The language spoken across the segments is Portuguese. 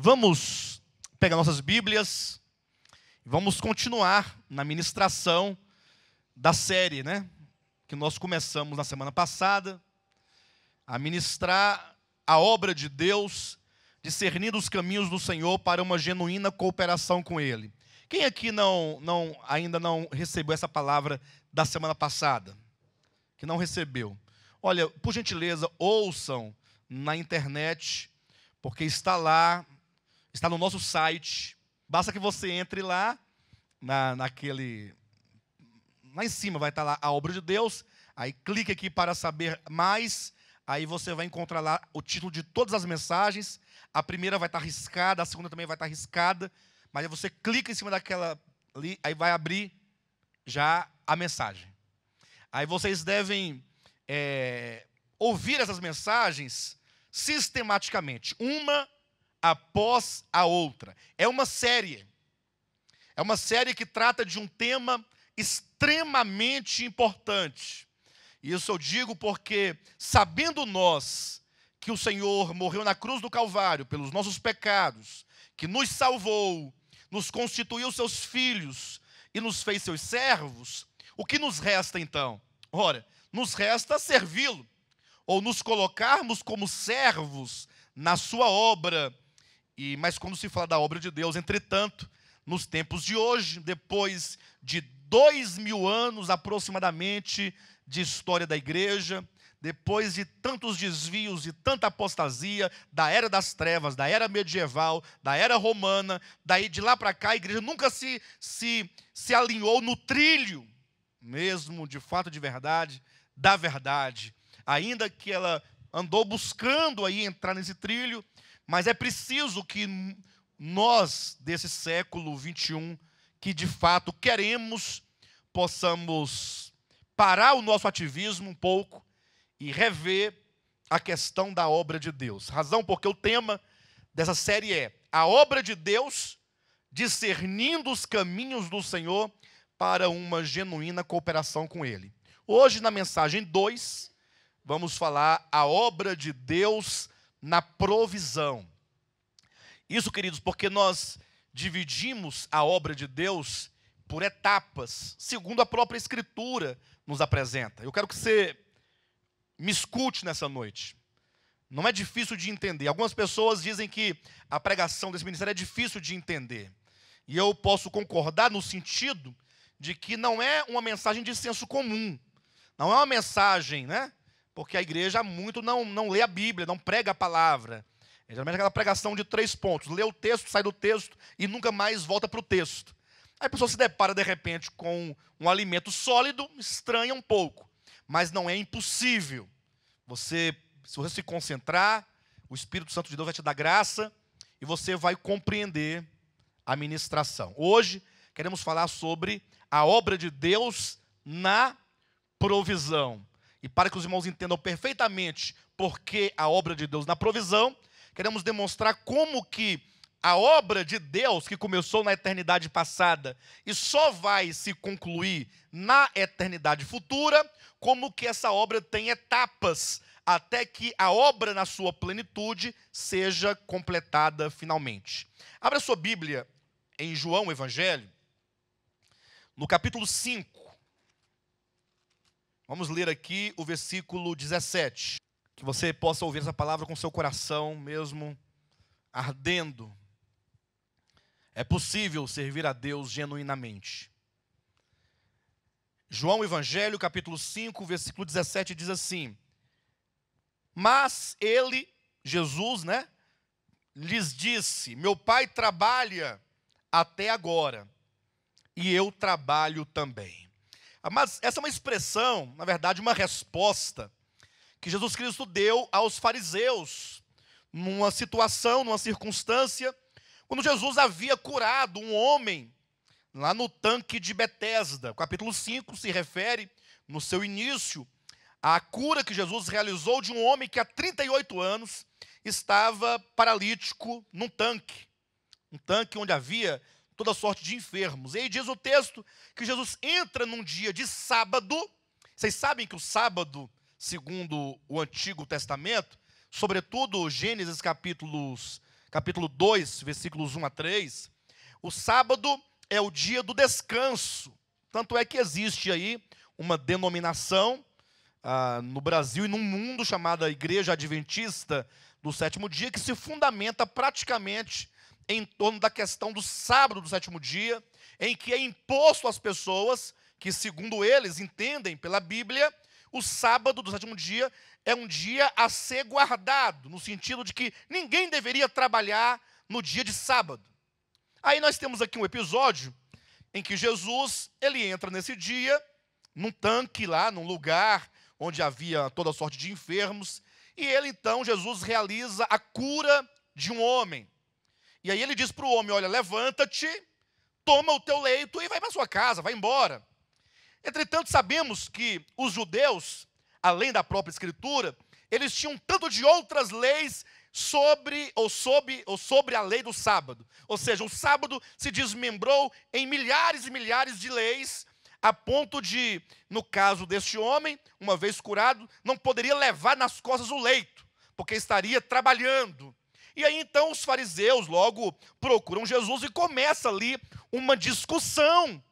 Vamos pegar nossas Bíblias e vamos continuar na ministração da série, que nós começamos na semana passada, a ministrar a obra de Deus, discernindo os caminhos do Senhor para uma genuína cooperação com Ele. Quem aqui ainda não recebeu essa palavra da semana passada? Que não recebeu? Olha, por gentileza, ouçam na internet, porque está lá, está no nosso site. Basta que você entre lá, lá em cima vai estar lá a obra de Deus, aí clique aqui para saber mais, aí você vai encontrar lá o título de todas as mensagens. A primeira vai estar riscada, a segunda também vai estar riscada, mas aí você clica em cima daquela ali, aí vai abrir já a mensagem. Aí vocês devem ouvir essas mensagens sistematicamente, uma após a outra. É uma série que trata de um tema extremamente importante. Isso eu digo porque, sabendo nós que o Senhor morreu na cruz do Calvário pelos nossos pecados, que nos salvou, nos constituiu seus filhos e nos fez seus servos, o que nos resta então? Ora, nos resta servi-lo, ou nos colocarmos como servos na sua obra. Mas quando se fala da obra de Deus, entretanto, nos tempos de hoje, depois de 2000 anos aproximadamente de história da igreja, depois de tantos desvios e tanta apostasia, da era das trevas, da era medieval, da era romana, daí de lá para cá a igreja nunca se alinhou no trilho, mesmo de fato de verdade, da verdade. Ainda que ela andou buscando aí entrar nesse trilho, mas é preciso que nós, desse século 21, que de fato queremos, possamos parar o nosso ativismo um pouco e rever a questão da obra de Deus. Razão porque o tema dessa série é a obra de Deus, discernindo os caminhos do Senhor para uma genuína cooperação com Ele. Hoje, na mensagem 2, vamos falar a obra de Deus na provisão. Isso, queridos, porque nós dividimos a obra de Deus por etapas, segundo a própria Escritura nos apresenta. Eu quero que você me escute nessa noite. Não é difícil de entender. Algumas pessoas dizem que a pregação desse ministério é difícil de entender. E eu posso concordar no sentido de que não é uma mensagem de senso comum. Não é uma mensagem, porque a igreja muito não lê a Bíblia, não prega a palavra. É geralmente aquela pregação de 3 pontos. Lê o texto, sai do texto e nunca mais volta para o texto. Aí a pessoa se depara, de repente, com um alimento sólido, estranha um pouco. Mas não é impossível. Se você se concentrar, o Espírito Santo de Deus vai te dar graça e você vai compreender a ministração. Hoje, queremos falar sobre a obra de Deus na provisão. E para que os irmãos entendam perfeitamente por que a obra de Deus na provisão, queremos demonstrar como que a obra de Deus, que começou na eternidade passada e só vai se concluir na eternidade futura, como que essa obra tem etapas até que a obra na sua plenitude seja completada finalmente. Abra sua Bíblia em João, o Evangelho, no capítulo 5. Vamos ler aqui o versículo 17. Que você possa ouvir essa palavra com seu coração mesmo ardendo. É possível servir a Deus genuinamente. João Evangelho, capítulo 5, versículo 17, diz assim: mas ele, Jesus, lhes disse: meu Pai trabalha até agora, e eu trabalho também. Mas essa é uma expressão, na verdade, uma resposta que Jesus Cristo deu aos fariseus, numa situação, numa circunstância, quando Jesus havia curado um homem lá no tanque de Betesda. O capítulo 5 se refere, no seu início, à cura que Jesus realizou de um homem que há 38 anos estava paralítico num tanque. Um tanque onde havia toda sorte de enfermos. E aí diz o texto que Jesus entra num dia de sábado. Vocês sabem que o sábado, segundo o Antigo Testamento, sobretudo Gênesis capítulo capítulo 2, versículos 1 a 3, o sábado é o dia do descanso. Tanto é que existe aí uma denominação no Brasil e no mundo chamada Igreja Adventista do Sétimo Dia, que se fundamenta praticamente em torno da questão do sábado do sétimo dia, em que é imposto às pessoas que, segundo eles entendem pela Bíblia, o sábado do sétimo dia é um dia a ser guardado, no sentido de que ninguém deveria trabalhar no dia de sábado. Aí nós temos aqui um episódio em que Jesus, ele entra nesse dia, num tanque lá, num lugar onde havia toda sorte de enfermos, e ele então, Jesus realiza a cura de um homem. E aí ele diz para o homem, olha, levanta-te, toma o teu leito e vai para sua casa, vai embora. Entretanto, sabemos que os judeus, além da própria Escritura, eles tinham tanto de outras leis sobre a lei do sábado. Ou seja, o sábado se desmembrou em milhares e milhares de leis, a ponto de, no caso deste homem, uma vez curado, não poderia levar nas costas o leito, porque estaria trabalhando. E aí então os fariseus logo procuram Jesus e começa ali uma discussão.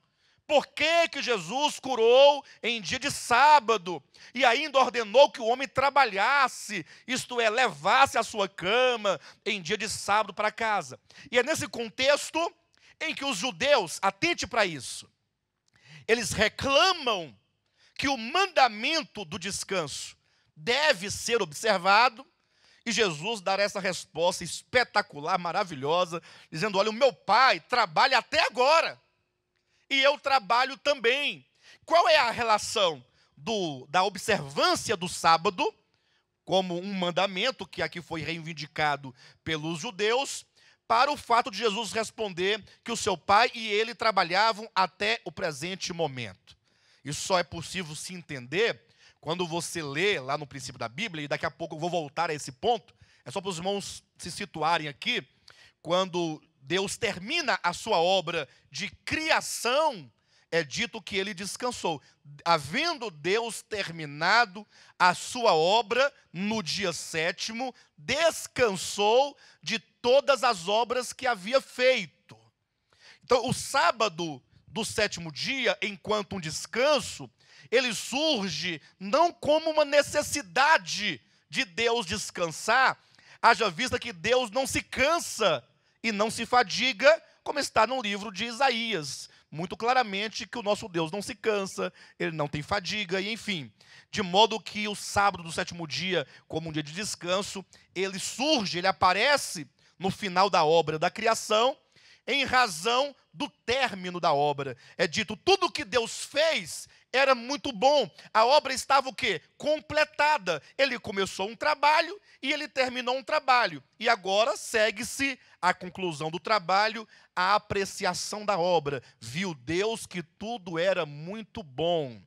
Por que Jesus curou em dia de sábado? E ainda ordenou que o homem trabalhasse, isto é, levasse a sua cama em dia de sábado para casa. E é nesse contexto em que os judeus, atente para isso, eles reclamam que o mandamento do descanso deve ser observado, e Jesus dará essa resposta espetacular, maravilhosa, dizendo, olha, o meu pai trabalha até agora, e eu trabalho também. Qual é a relação da observância do sábado, como um mandamento que aqui foi reivindicado pelos judeus, para o fato de Jesus responder que o seu pai e ele trabalhavam até o presente momento? Isso só é possível se entender quando você lê lá no princípio da Bíblia, e daqui a pouco eu vou voltar a esse ponto, é só para os irmãos se situarem aqui, quando Deus termina a sua obra de criação, é dito que ele descansou. Havendo Deus terminado a sua obra no dia sétimo, descansou de todas as obras que havia feito. Então, o sábado do sétimo dia, enquanto um descanso, ele surge não como uma necessidade de Deus descansar, haja vista que Deus não se cansa e não se fadiga, como está no livro de Isaías, muito claramente que o nosso Deus não se cansa, ele não tem fadiga, e enfim, de modo que o sábado do sétimo dia, como um dia de descanso, ele surge, ele aparece no final da obra da criação, em razão do término da obra. É dito, tudo que Deus fez era muito bom. A obra estava o quê? Completada. Ele começou um trabalho e ele terminou um trabalho. E agora segue-se a conclusão do trabalho, a apreciação da obra. Viu Deus que tudo era muito bom.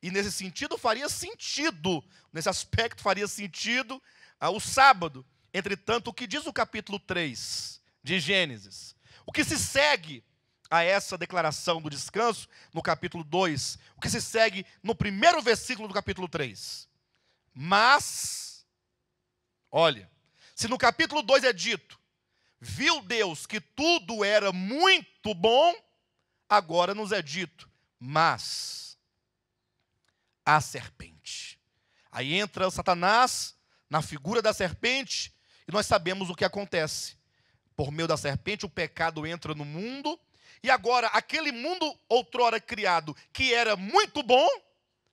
E nesse sentido faria sentido, nesse aspecto faria sentido o sábado. Entretanto, o que diz o capítulo 3 de Gênesis? O que se segue a essa declaração do descanso, no capítulo 2, o que se segue no primeiro versículo do capítulo 3. Mas, olha, se no capítulo 2 é dito, viu Deus que tudo era muito bom, agora nos é dito, mas a serpente. Aí entra Satanás na figura da serpente, e nós sabemos o que acontece. Por meio da serpente, o pecado entra no mundo, e agora, aquele mundo outrora criado, que era muito bom,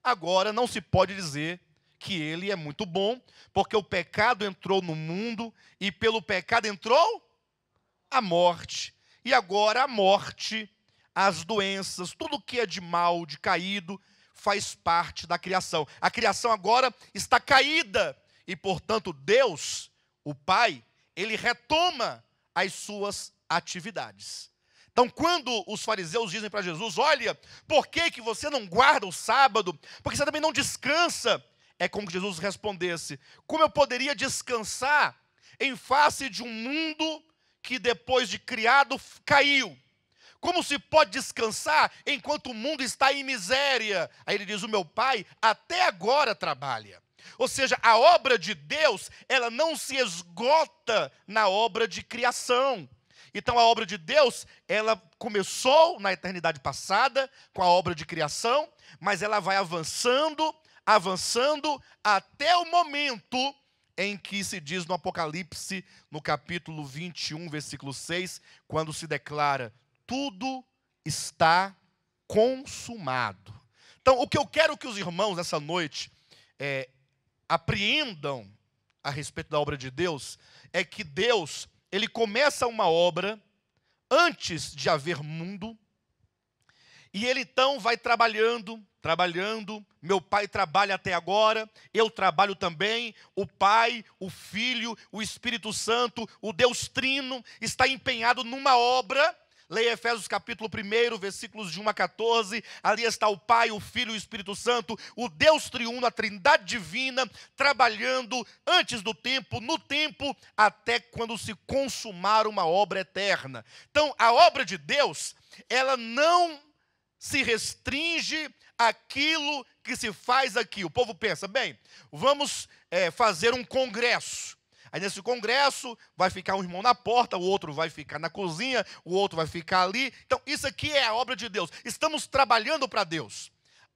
agora não se pode dizer que ele é muito bom, porque o pecado entrou no mundo, e pelo pecado entrou a morte. E agora a morte, as doenças, tudo que é de mal, de caído, faz parte da criação. A criação agora está caída, e portanto Deus, o Pai, ele retoma as suas atividades. Então, quando os fariseus dizem para Jesus, olha, por que você não guarda o sábado? Porque você também não descansa? É como que Jesus respondesse, como eu poderia descansar em face de um mundo que depois de criado caiu? Como se pode descansar enquanto o mundo está em miséria? Aí ele diz, o meu pai até agora trabalha. Ou seja, a obra de Deus, ela não se esgota na obra de criação. Então, a obra de Deus, ela começou na eternidade passada, com a obra de criação, mas ela vai avançando, avançando, até o momento em que se diz no Apocalipse, no capítulo 21, versículo 6, quando se declara, tudo está consumado. Então, o que eu quero que os irmãos, nessa noite, apreendam a respeito da obra de Deus, é que Deus, ele começa uma obra antes de haver mundo, e ele então vai trabalhando, meu pai trabalha até agora, eu trabalho também, o Pai, o Filho, o Espírito Santo, o Deus Trino, está empenhado numa obra. Leia Efésios capítulo 1, versículos de 1 a 14, ali está o Pai, o Filho e o Espírito Santo, o Deus triuno, a trindade divina, trabalhando antes do tempo, no tempo, até quando se consumar uma obra eterna. Então, a obra de Deus, ela não se restringe àquilo que se faz aqui. O povo pensa, bem, vamos fazer um congresso. Aí nesse congresso vai ficar um irmão na porta, o outro vai ficar na cozinha, o outro vai ficar ali. Então isso aqui é a obra de Deus. Estamos trabalhando para Deus.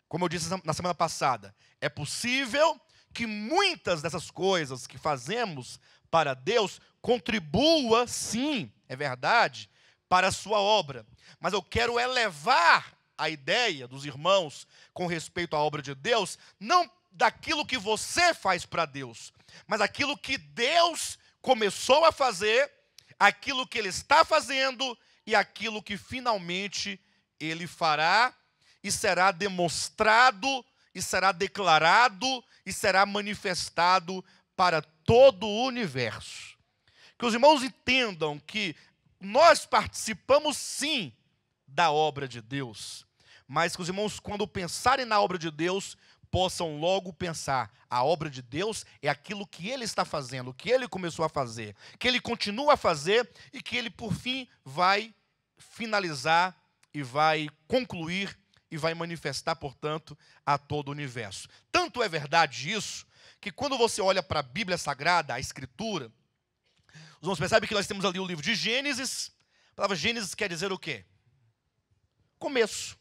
Como eu disse na semana passada, é possível que muitas dessas coisas que fazemos para Deus contribua, sim, é verdade, para a sua obra. Mas eu quero elevar a ideia dos irmãos com respeito à obra de Deus, não daquilo que você faz para Deus, mas aquilo que Deus começou a fazer, aquilo que Ele está fazendo e aquilo que finalmente Ele fará e será demonstrado, e será declarado, e será manifestado para todo o universo. Que os irmãos entendam que nós participamos sim da obra de Deus, mas que os irmãos, quando pensarem na obra de Deus, possam logo pensar, a obra de Deus é aquilo que Ele está fazendo, que Ele começou a fazer, que Ele continua a fazer e que Ele, por fim, vai finalizar e vai concluir e vai manifestar, portanto, a todo o universo. Tanto é verdade isso, que quando você olha para a Bíblia Sagrada, a Escritura, os irmãos percebem que nós temos ali o livro de Gênesis. A palavra Gênesis quer dizer o quê? Começo.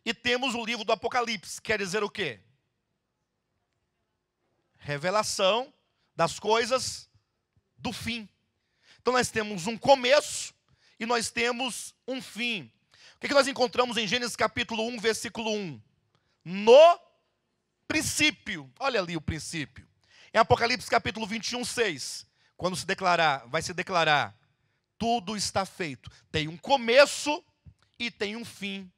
E temos o livro do Apocalipse, quer dizer o quê? Revelação das coisas do fim. Então nós temos um começo e nós temos um fim. O que nós encontramos em Gênesis capítulo 1, versículo 1? No princípio. Olha ali o princípio. Em Apocalipse capítulo 21, 6. Quando vai se declarar, tudo está feito. Tem um começo e tem um fim.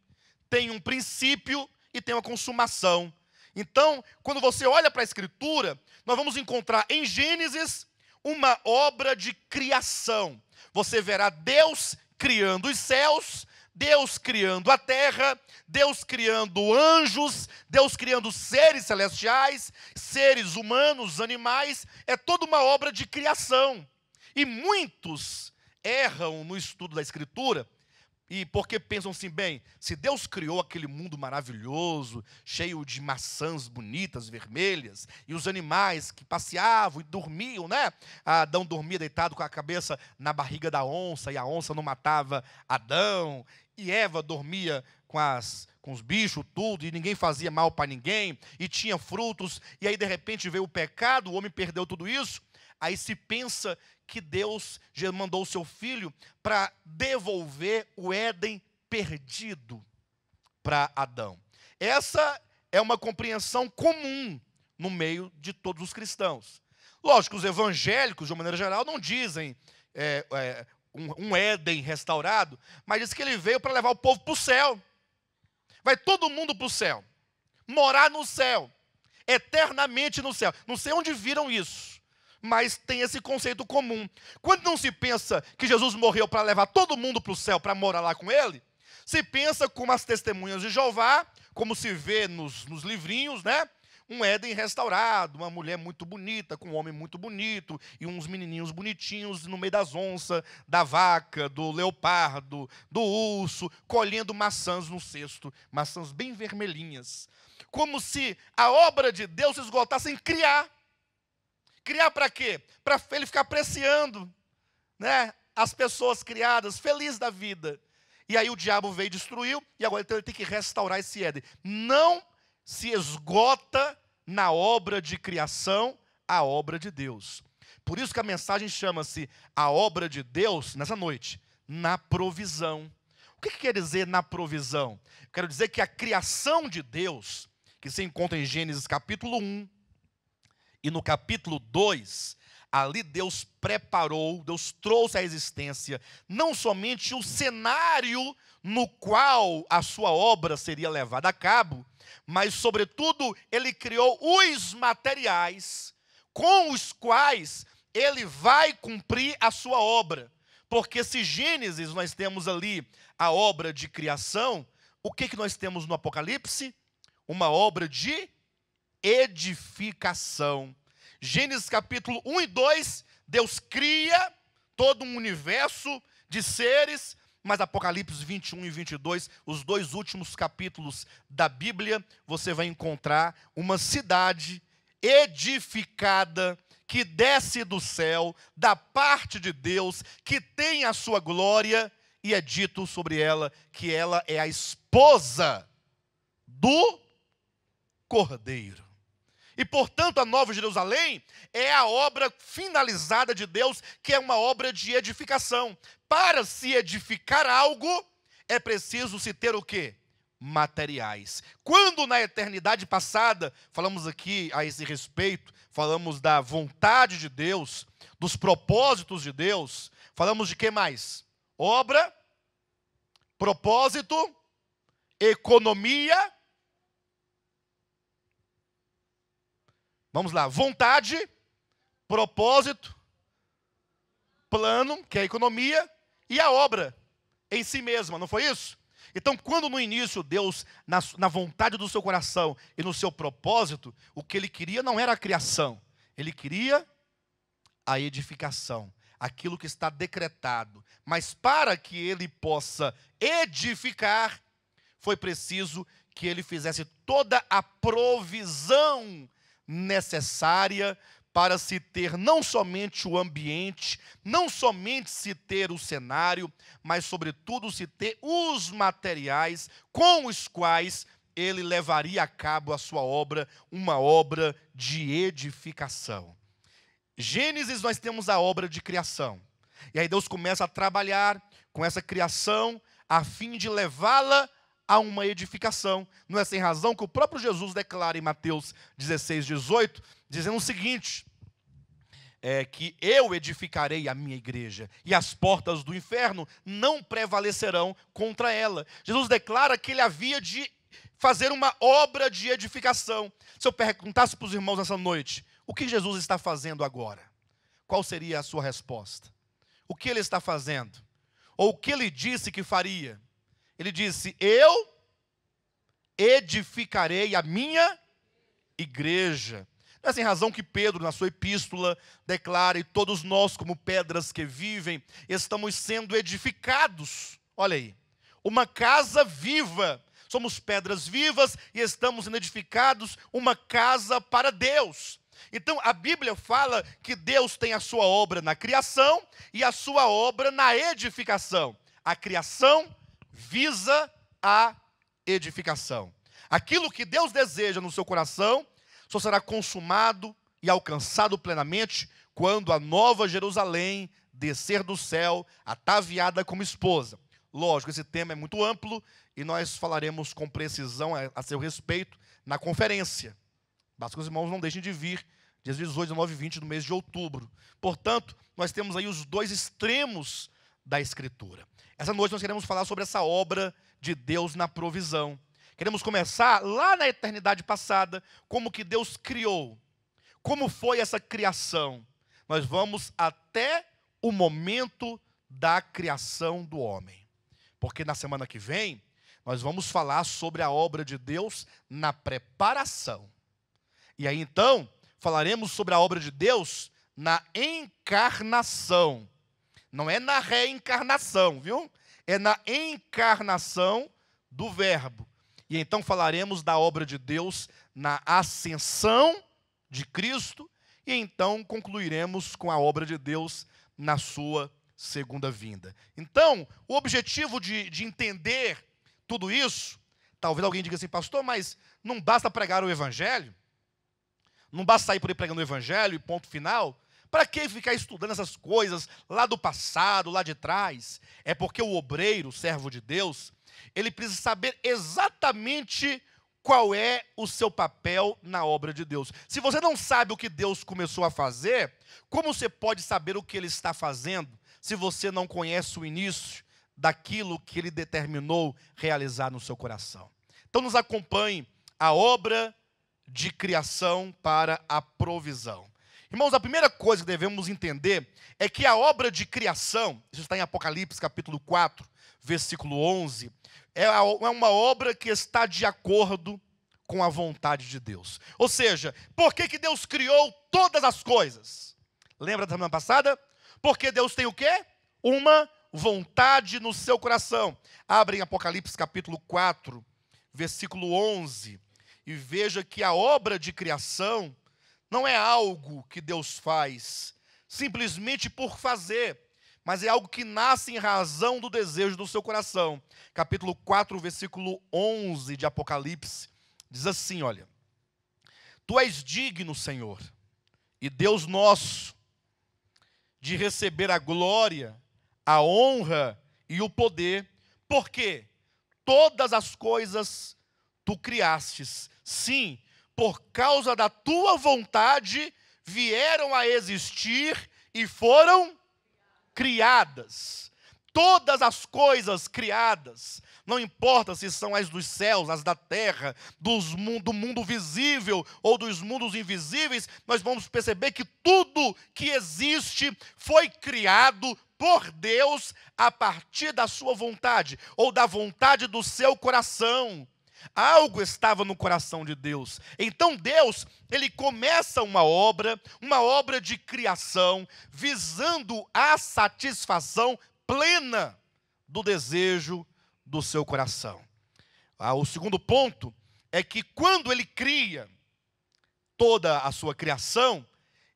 Tem um princípio e tem uma consumação. Então, quando você olha para a Escritura, nós vamos encontrar em Gênesis uma obra de criação. Você verá Deus criando os céus, Deus criando a terra, Deus criando anjos, Deus criando seres celestiais, seres humanos, animais. É toda uma obra de criação. E muitos erram no estudo da Escritura, e porque pensam assim, bem, se Deus criou aquele mundo maravilhoso, cheio de maçãs bonitas, vermelhas, e os animais que passeavam e dormiam, né? Adão dormia deitado com a cabeça na barriga da onça, e a onça não matava Adão, e Eva dormia com os bichos, tudo, e ninguém fazia mal para ninguém, e tinha frutos, e aí de repente veio o pecado, o homem perdeu tudo isso. Aí se pensa que Deus já mandou o seu filho para devolver o Éden perdido para Adão. Essa é uma compreensão comum no meio de todos os cristãos. Lógico, os evangélicos, de uma maneira geral, não dizem um Éden restaurado, mas diz que ele veio para levar o povo para o céu. Vai todo mundo para o céu, morar no céu, eternamente no céu. Não sei onde viram isso, mas tem esse conceito comum. Quando não se pensa que Jesus morreu para levar todo mundo para o céu, para morar lá com ele, se pensa como as testemunhas de Jeová, como se vê nos livrinhos, né? Um Éden restaurado, uma mulher muito bonita, com um homem muito bonito, e uns menininhos bonitinhos no meio das onças, da vaca, do leopardo, do urso, colhendo maçãs no cesto, maçãs bem vermelhinhas. como se a obra de Deus se esgotasse em criar. Criar para quê? Para ele ficar apreciando, né, as pessoas criadas, feliz da vida. E aí o diabo veio e destruiu, e agora então ele tem que restaurar esse Éden. Não se esgota na obra de criação a obra de Deus. Por isso que a mensagem chama-se a obra de Deus, nessa noite, na provisão. O que quer dizer na provisão? Quero dizer que a criação de Deus, que se encontra em Gênesis capítulo 1, e no capítulo 2, ali Deus preparou, Deus trouxe à existência, não somente o cenário no qual a sua obra seria levada a cabo, mas, sobretudo, Ele criou os materiais com os quais Ele vai cumprir a sua obra. Porque se Gênesis nós temos ali a obra de criação, o que nós temos no Apocalipse? Uma obra de edificação. Gênesis capítulo 1 e 2, Deus cria todo um universo de seres, mas Apocalipse 21 e 22, os dois últimos capítulos da Bíblia, você vai encontrar uma cidade edificada, que desce do céu, da parte de Deus, que tem a sua glória, e é dito sobre ela que ela é a esposa do Cordeiro. E, portanto, a Nova Jerusalém é a obra finalizada de Deus, que é uma obra de edificação. Para se edificar algo, é preciso se ter o quê? Materiais. Quando na eternidade passada, falamos aqui a esse respeito, falamos da vontade de Deus, dos propósitos de Deus, falamos de que mais? Obra, propósito, economia. Vamos lá, vontade, propósito, plano, que é a economia, e a obra em si mesma, não foi isso? Então, quando no início Deus, na vontade do seu coração e no seu propósito, o que Ele queria não era a criação, Ele queria a edificação, aquilo que está decretado. Mas para que Ele possa edificar, foi preciso que Ele fizesse toda a provisão necessária para se ter não somente o ambiente, não somente se ter o cenário, mas sobretudo se ter os materiais com os quais ele levaria a cabo a sua obra, uma obra de edificação. Gênesis nós temos a obra de criação. E aí Deus começa a trabalhar com essa criação a fim de levá-la a uma edificação. Não é sem razão que o próprio Jesus declara em Mateus 16, 18, dizendo o seguinte, que eu edificarei a minha igreja, e as portas do inferno não prevalecerão contra ela. Jesus declara que ele havia de fazer uma obra de edificação. Se eu perguntasse para os irmãos nessa noite, o que Jesus está fazendo agora? Qual seria a sua resposta? O que ele está fazendo? Ou o que ele disse que faria? Ele disse, eu edificarei a minha igreja. Não é sem razão que Pedro, na sua epístola, declara, e todos nós, como pedras que vivem, estamos sendo edificados. Olha aí, uma casa viva. Somos pedras vivas e estamos sendo edificados uma casa para Deus. Então, a Bíblia fala que Deus tem a sua obra na criação e a sua obra na edificação. A criação visa a edificação. Aquilo que Deus deseja no seu coração só será consumado e alcançado plenamente quando a Nova Jerusalém descer do céu, ataviada como esposa. Lógico, esse tema é muito amplo e nós falaremos com precisão a seu respeito na conferência. Basta que os irmãos não deixem de vir, dias 18, 19 e 20 do mês de outubro. Portanto, nós temos aí os dois extremos da Escritura. Essa noite nós queremos falar sobre essa obra de Deus na provisão. Queremos começar lá na eternidade passada, como que Deus criou. Como foi essa criação? Nós vamos até o momento da criação do homem. Porque na semana que vem, nós vamos falar sobre a obra de Deus na preparação. E aí então, falaremos sobre a obra de Deus na encarnação. Não é na reencarnação, viu? É na encarnação do Verbo. E então falaremos da obra de Deus na ascensão de Cristo. E então concluiremos com a obra de Deus na sua segunda vinda. Então, o objetivo de entender tudo isso, talvez alguém diga assim, pastor, mas não basta pregar o evangelho? Não basta sair por aí pregando o evangelho e ponto final? Para que ficar estudando essas coisas lá do passado, lá de trás? É porque o obreiro, o servo de Deus, ele precisa saber exatamente qual é o seu papel na obra de Deus. Se você não sabe o que Deus começou a fazer, como você pode saber o que Ele está fazendo, se você não conhece o início daquilo que Ele determinou realizar no seu coração? Então nos acompanhe a obra de criação para a provisão. Irmãos, a primeira coisa que devemos entender é que a obra de criação, isso está em Apocalipse capítulo 4, versículo 11, é uma obra que está de acordo com a vontade de Deus. Ou seja, por que Deus criou todas as coisas? Lembra da semana passada? Porque Deus tem o quê? Uma vontade no seu coração. Abre em Apocalipse capítulo 4, versículo 11, e veja que a obra de criação não é algo que Deus faz simplesmente por fazer, mas é algo que nasce em razão do desejo do seu coração. Capítulo 4, versículo 11 de Apocalipse, diz assim, olha: Tu és digno, Senhor, e Deus nosso, de receber a glória, a honra e o poder, porque todas as coisas Tu criastes, sim, por causa da Tua vontade, vieram a existir e foram criadas. Todas as coisas criadas, não importa se são as dos céus, as da terra, do mundo visível ou dos mundos invisíveis, nós vamos perceber que tudo que existe foi criado por Deus a partir da sua vontade, ou da vontade do seu coração. Algo estava no coração de Deus. Então Deus, Ele começa uma obra de criação, visando a satisfação plena do desejo do seu coração. O segundo ponto é que quando Ele cria toda a sua criação,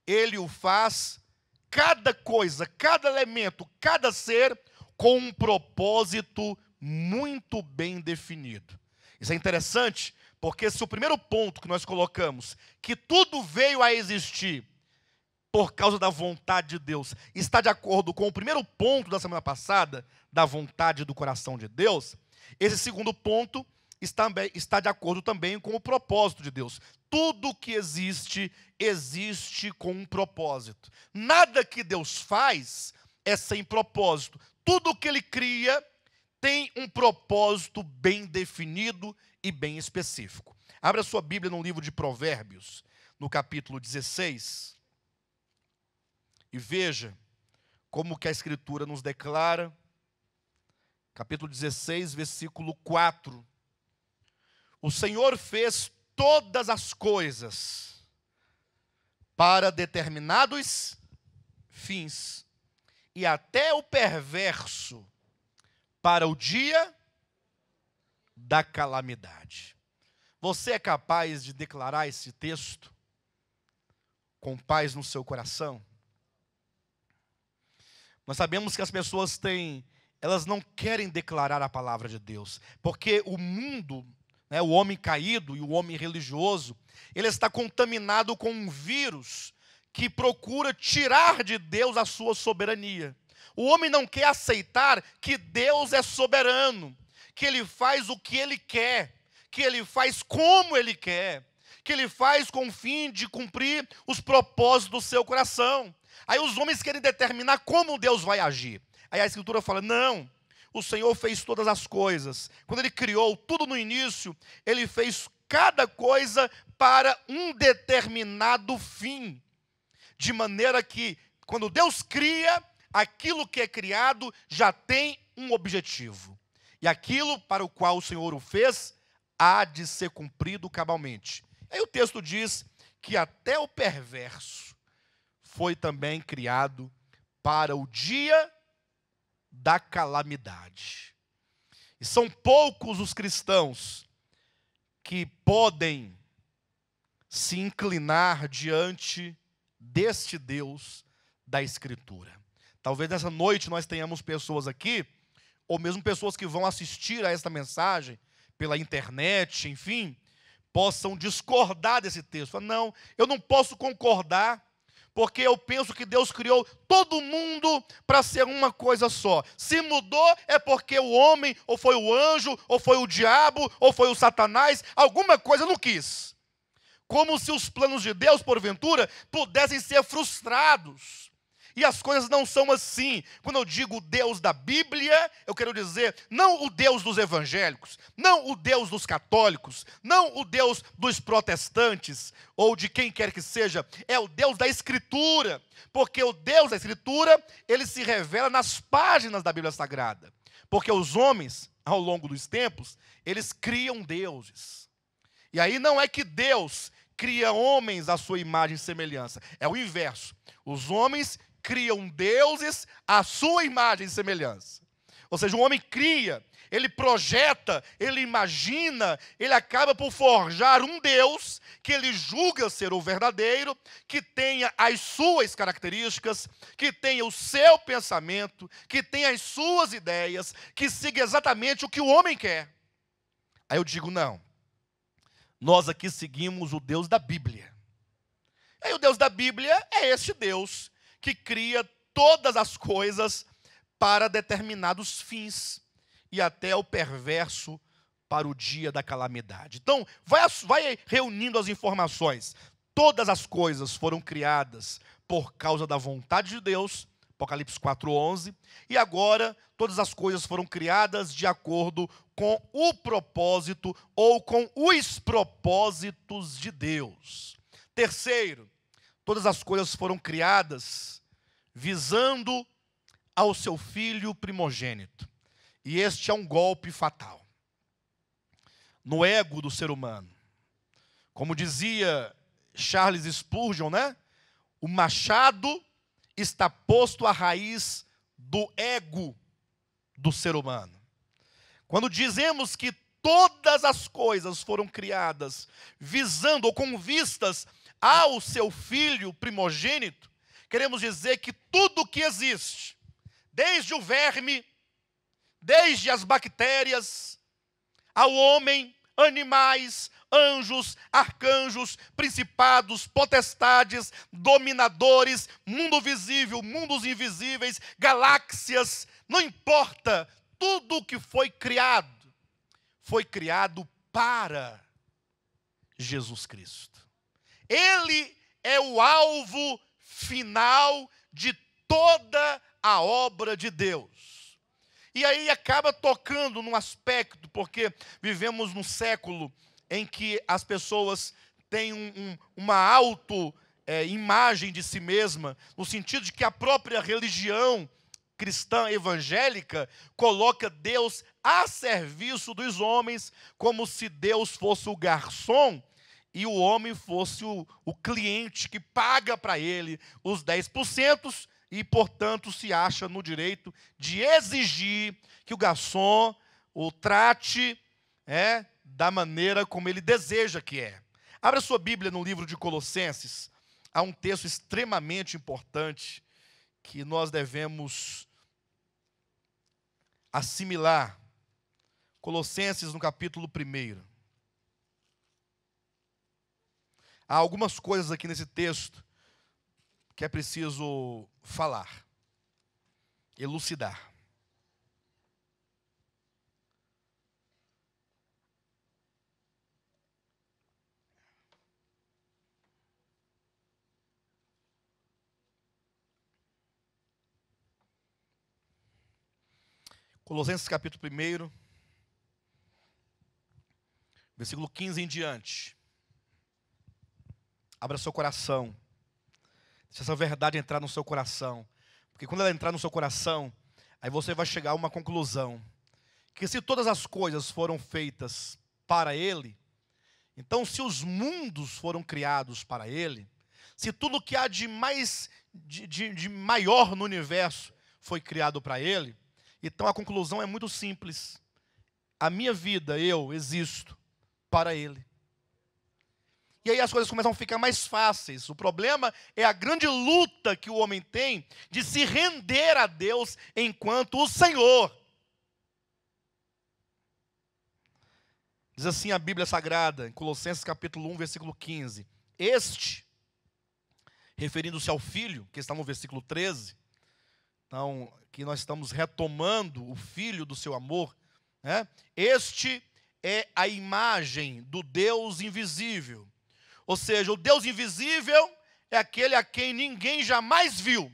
Ele o faz, cada coisa, cada elemento, cada ser, com um propósito muito bem definido. Isso é interessante, porque se o primeiro ponto que nós colocamos, que tudo veio a existir por causa da vontade de Deus, está de acordo com o primeiro ponto da semana passada, da vontade do coração de Deus, esse segundo ponto está de acordo também com o propósito de Deus. Tudo que existe, existe com um propósito. Nada que Deus faz é sem propósito. Tudo que Ele cria tem um propósito bem definido e bem específico. Abra sua Bíblia no livro de Provérbios, no capítulo 16, e veja como que a Escritura nos declara. Capítulo 16, versículo 4. O Senhor fez todas as coisas para determinados fins, e até o perverso para o dia da calamidade. Você é capaz de declarar esse texto com paz no seu coração? Nós sabemos que as pessoas elas não querem declarar a palavra de Deus, porque o mundo, o homem caído e o homem religioso, ele está contaminado com um vírus que procura tirar de Deus a sua soberania. O homem não quer aceitar que Deus é soberano, que Ele faz o que Ele quer, que Ele faz como Ele quer, que Ele faz com o fim de cumprir os propósitos do seu coração. Aí os homens querem determinar como Deus vai agir. Aí a Escritura fala, não, o Senhor fez todas as coisas. Quando Ele criou tudo no início, Ele fez cada coisa para um determinado fim. De maneira que, quando Deus cria, aquilo que é criado já tem um objetivo. E aquilo para o qual o Senhor o fez, há de ser cumprido cabalmente. Aí o texto diz que até o perverso foi também criado para o dia da calamidade. E são poucos os cristãos que podem se inclinar diante deste Deus da Escritura. Talvez nessa noite nós tenhamos pessoas aqui, ou mesmo pessoas que vão assistir a esta mensagem pela internet, enfim, possam discordar desse texto. Falar, não, eu não posso concordar, porque eu penso que Deus criou todo mundo para ser uma coisa só. Se mudou é porque o homem, ou foi o anjo, ou foi o diabo, ou foi o Satanás, alguma coisa não quis. Como se os planos de Deus, porventura, pudessem ser frustrados. E as coisas não são assim. Quando eu digo o Deus da Bíblia, eu quero dizer, não o Deus dos evangélicos, não o Deus dos católicos, não o Deus dos protestantes, ou de quem quer que seja, é o Deus da Escritura. Porque o Deus da Escritura, ele se revela nas páginas da Bíblia Sagrada. Porque os homens, ao longo dos tempos, eles criam deuses. E aí não é que Deus cria homens à sua imagem e semelhança, é o inverso. Os homens criam deuses à sua imagem e semelhança. Ou seja, o homem cria, ele projeta, ele imagina, ele acaba por forjar um Deus que ele julga ser o verdadeiro, que tenha as suas características, que tenha o seu pensamento, que tenha as suas ideias, que siga exatamente o que o homem quer. Aí eu digo, não, nós aqui seguimos o Deus da Bíblia. Aí o Deus da Bíblia é este Deus que cria todas as coisas para determinados fins, e até o perverso para o dia da calamidade. Então, vai reunindo as informações. Todas as coisas foram criadas por causa da vontade de Deus, Apocalipse 4:11, e agora todas as coisas foram criadas de acordo com o propósito ou com os propósitos de Deus. Terceiro, todas as coisas foram criadas visando ao seu filho primogênito. E este é um golpe fatal no ego do ser humano. Como dizia Charles Spurgeon, né? O machado está posto à raiz do ego do ser humano. Quando dizemos que todas as coisas foram criadas visando ou com vistas ao seu filho primogênito, queremos dizer que tudo que existe, desde o verme, desde as bactérias, ao homem, animais, anjos, arcanjos, principados, potestades, dominadores, mundo visível, mundos invisíveis, galáxias, não importa, tudo o que foi criado para Jesus Cristo. Ele é o alvo final de toda a obra de Deus. E aí acaba tocando num aspecto, porque vivemos num século em que as pessoas têm uma auto-imagem de si mesma, no sentido de que a própria religião cristã evangélica coloca Deus a serviço dos homens, como se Deus fosse o garçom e o homem fosse o cliente que paga para ele os 10% e, portanto, se acha no direito de exigir que o garçom o trate da maneira como ele deseja que é. Abra sua Bíblia no livro de Colossenses. Há um texto extremamente importante que nós devemos assimilar. Colossenses, no capítulo 1. Há algumas coisas aqui nesse texto que é preciso falar, elucidar. Colossenses capítulo 1, versículo 15 em diante. Abra seu coração. Deixa essa verdade entrar no seu coração. Porque quando ela entrar no seu coração, aí você vai chegar a uma conclusão. Que se todas as coisas foram feitas para Ele, então se os mundos foram criados para Ele, se tudo que há de maior no universo foi criado para Ele, então a conclusão é muito simples. A minha vida, eu existo para Ele. E aí as coisas começam a ficar mais fáceis. O problema é a grande luta que o homem tem de se render a Deus enquanto o Senhor. Diz assim a Bíblia Sagrada, em Colossenses capítulo 1, versículo 15. Este, referindo-se ao Filho, que está no versículo 13, então, que nós estamos retomando o Filho do seu amor, né? Este é a imagem do Deus invisível. Ou seja, o Deus invisível é aquele a quem ninguém jamais viu.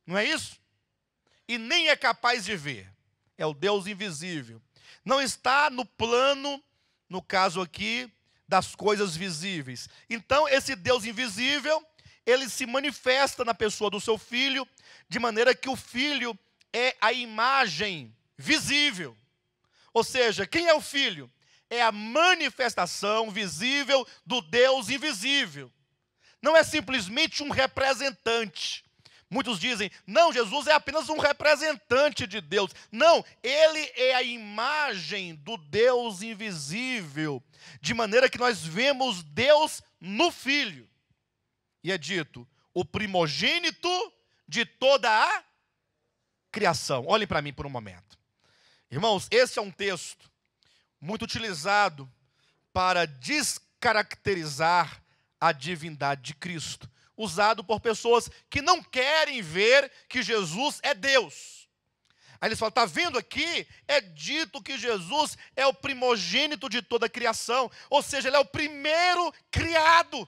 Não é isso? E nem é capaz de ver. É o Deus invisível. Não está no plano, no caso aqui, das coisas visíveis. Então, esse Deus invisível, ele se manifesta na pessoa do seu Filho, de maneira que o Filho é a imagem visível. Ou seja, quem é o Filho? É a manifestação visível do Deus invisível. Não é simplesmente um representante. Muitos dizem, não, Jesus é apenas um representante de Deus. Não, ele é a imagem do Deus invisível. De maneira que nós vemos Deus no Filho. E é dito, o primogênito de toda a criação. Olhem para mim por um momento. Irmãos, esse é um texto muito utilizado para descaracterizar a divindade de Cristo, usado por pessoas que não querem ver que Jesus é Deus. Aí eles falam, está vendo aqui? É dito que Jesus é o primogênito de toda a criação, ou seja, ele é o primeiro criado.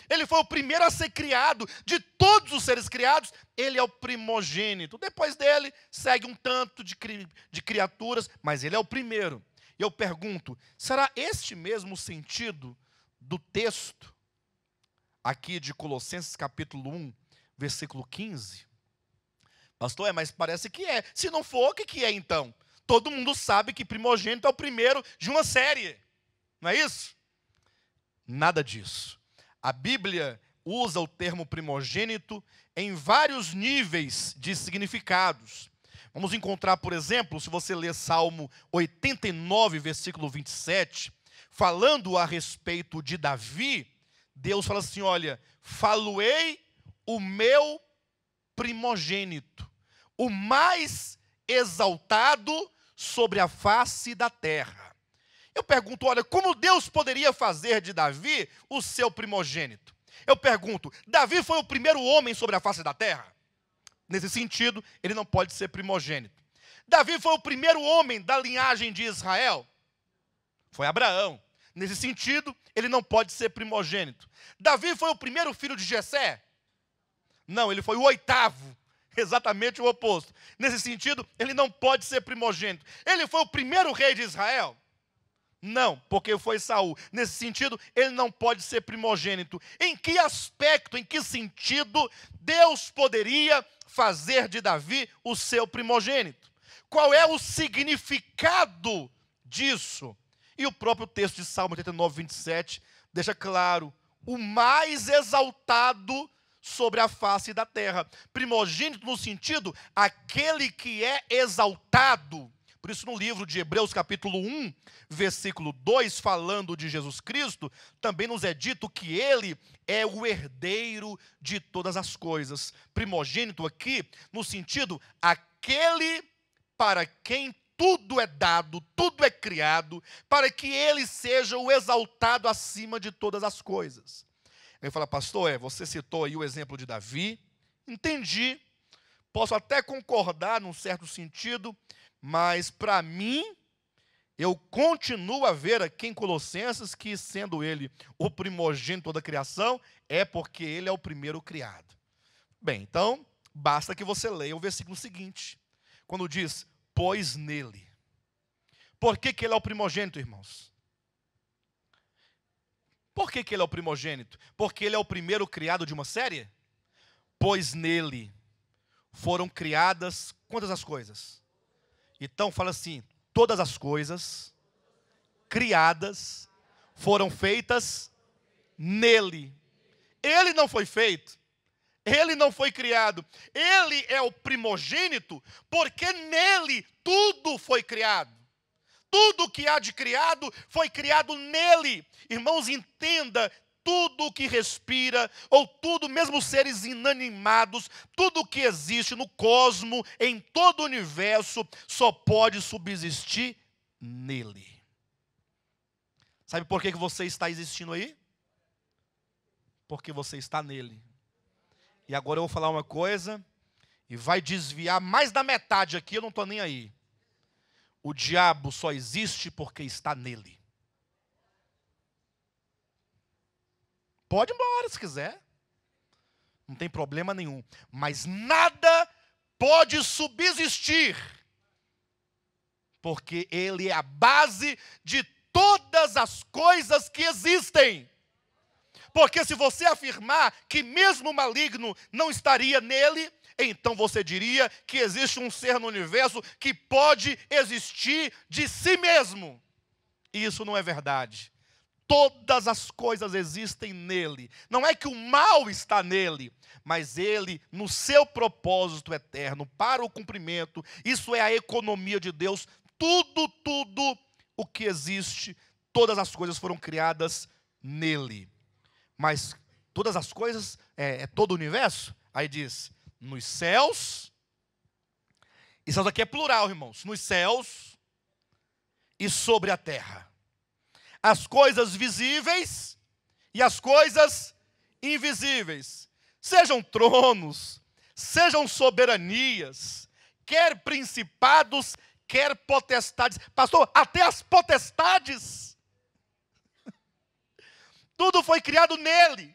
Ele foi o primeiro a ser criado. De todos os seres criados, ele é o primogênito. Depois dele, segue um tanto de criaturas, mas ele é o primeiro. E eu pergunto, será este mesmo o sentido do texto aqui de Colossenses capítulo 1, versículo 15? Pastor, mas parece que é. Se não for, o que é então? Todo mundo sabe que primogênito é o primeiro de uma série. Não é isso? Nada disso. A Bíblia usa o termo primogênito em vários níveis de significados. Vamos encontrar, por exemplo, se você ler Salmo 89, versículo 27, falando a respeito de Davi, Deus fala assim, olha, faloei o meu primogênito, o mais exaltado sobre a face da terra. Eu pergunto, olha, como Deus poderia fazer de Davi o seu primogênito? Eu pergunto, Davi foi o primeiro homem sobre a face da terra? Nesse sentido, ele não pode ser primogênito. Davi foi o primeiro homem da linhagem de Israel? Foi Abraão. Nesse sentido, ele não pode ser primogênito. Davi foi o primeiro filho de Jessé? Não, ele foi o oitavo. Exatamente o oposto. Nesse sentido, ele não pode ser primogênito. Ele foi o primeiro rei de Israel? Não, porque foi Saul. Nesse sentido, ele não pode ser primogênito. Em que aspecto, em que sentido Deus poderia fazer de Davi o seu primogênito? Qual é o significado disso? E o próprio texto de Salmo 89, 27 deixa claro, o mais exaltado sobre a face da terra. Primogênito no sentido, aquele que é exaltado. Por isso, no livro de Hebreus, capítulo 1, versículo 2, falando de Jesus Cristo, também nos é dito que ele é o herdeiro de todas as coisas. Primogênito aqui, no sentido, aquele para quem tudo é dado, tudo é criado, para que ele seja o exaltado acima de todas as coisas. Ele fala, pastor, você citou aí o exemplo de Davi, entendi, posso até concordar num certo sentido, mas para mim, eu continuo a ver aqui em Colossenses que, sendo ele o primogênito da criação, é porque ele é o primeiro criado. Bem, então, basta que você leia o versículo seguinte, quando diz, pois nele. Por que ele é o primogênito, irmãos? Por que ele é o primogênito? Porque ele é o primeiro criado de uma série? Pois nele foram criadas quantas as coisas? Então fala assim, todas as coisas criadas foram feitas nele. Ele não foi feito, ele não foi criado. Ele é o primogênito porque nele tudo foi criado. Tudo que há de criado foi criado nele. Irmãos, entenda, tudo que respira, ou tudo, mesmo seres inanimados, tudo que existe no cosmo, em todo o universo, só pode subsistir nele. Sabe por que você está existindo aí? Porque você está nele. E agora eu vou falar uma coisa, e vai desviar mais da metade aqui, eu não estou nem aí. O diabo só existe porque está nele. Pode ir embora se quiser. Não tem problema nenhum. Mas nada pode subsistir. Porque ele é a base de todas as coisas que existem. Porque se você afirmar que mesmo o maligno não estaria nele, então você diria que existe um ser no universo que pode existir de si mesmo. E isso não é verdade. Todas as coisas existem nele. Não é que o mal está nele, mas ele, no seu propósito eterno, para o cumprimento, isso é a economia de Deus. Tudo o que existe, todas as coisas foram criadas nele. Mas todas as coisas, é todo o universo? Aí diz, nos céus, e céus aqui é plural, irmãos, nos céus e sobre a terra. As coisas visíveis e as coisas invisíveis. Sejam tronos, sejam soberanias, quer principados, quer potestades. Pastor, até as potestades. Tudo foi criado nele.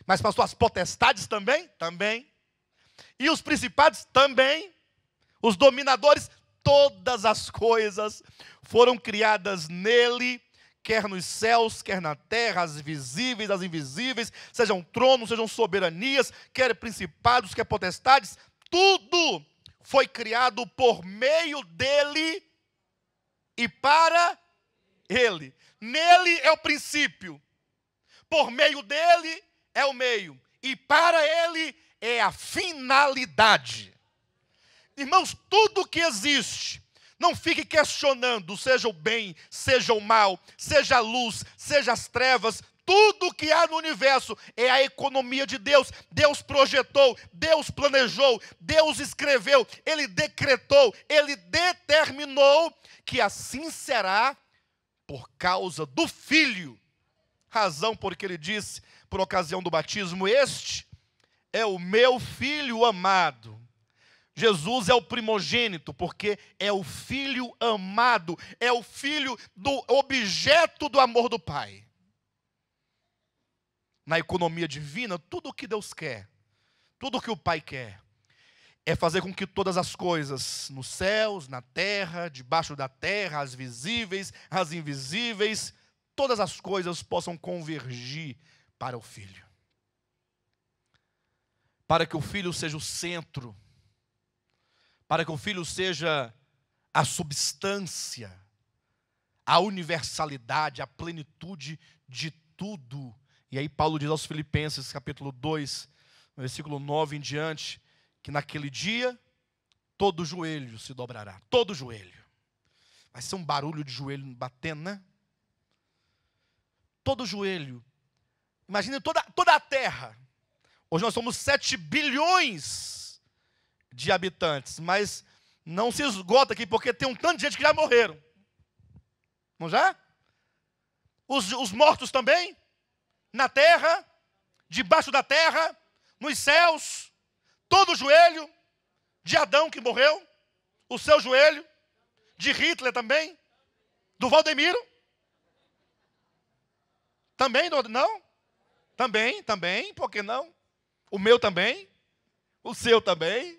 Mas pastor, as potestades também? Também. E os principados? Também. Os dominadores? Todas as coisas foram criadas nele, quer nos céus, quer na terra, as visíveis, as invisíveis, sejam tronos, sejam soberanias, quer principados, quer potestades, tudo foi criado por meio dele e para ele. Nele é o princípio, por meio dele é o meio, e para ele é a finalidade. Irmãos, tudo que existe, não fique questionando, seja o bem, seja o mal, seja a luz, seja as trevas, tudo que há no universo é a economia de Deus. Deus projetou, Deus planejou, Deus escreveu, Ele decretou, Ele determinou que assim será por causa do Filho. Razão porque Ele disse, por ocasião do batismo, este é o meu Filho amado. Jesus é o primogênito, porque é o filho amado, é o filho do objeto do amor do Pai. Na economia divina, tudo o que Deus quer, tudo o que o Pai quer, é fazer com que todas as coisas, nos céus, na terra, debaixo da terra, as visíveis, as invisíveis, todas as coisas possam convergir para o Filho. Para que o Filho seja o centro, para que o Filho seja a substância, a universalidade, a plenitude de tudo. E aí Paulo diz aos Filipenses, capítulo 2, versículo 9 em diante, que naquele dia, todo joelho se dobrará, todo joelho. Vai ser um barulho de joelho batendo, né? Todo joelho. Imagine toda a terra. Hoje nós somos 7 bilhões de habitantes, mas não se esgota aqui, porque tem um tanto de gente que já morreram. Não já? Os mortos também, na terra, debaixo da terra, nos céus, todo o joelho de Adão que morreu, o seu joelho, de Hitler também, do Valdemiro, também, não? Também, por que não? O meu também, o seu também.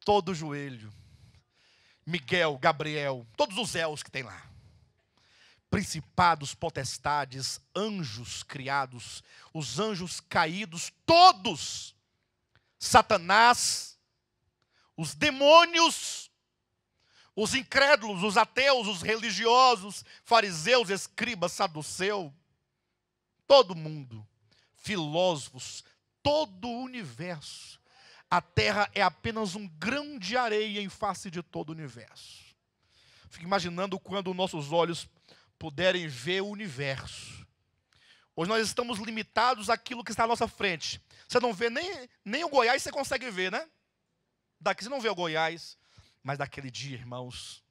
Todo joelho, Miguel, Gabriel, todos os elos que tem lá, principados, potestades, anjos criados, os anjos caídos, todos, Satanás, os demônios, os incrédulos, os ateus, os religiosos, fariseus, escribas, saduceus, todo mundo, filósofos, todo o universo. A terra é apenas um grão de areia em face de todo o universo. Fico imaginando quando nossos olhos puderem ver o universo. Hoje nós estamos limitados àquilo que está à nossa frente. Você não vê nem o Goiás, você consegue ver, né? Daqui você não vê o Goiás, mas daquele dia, irmãos,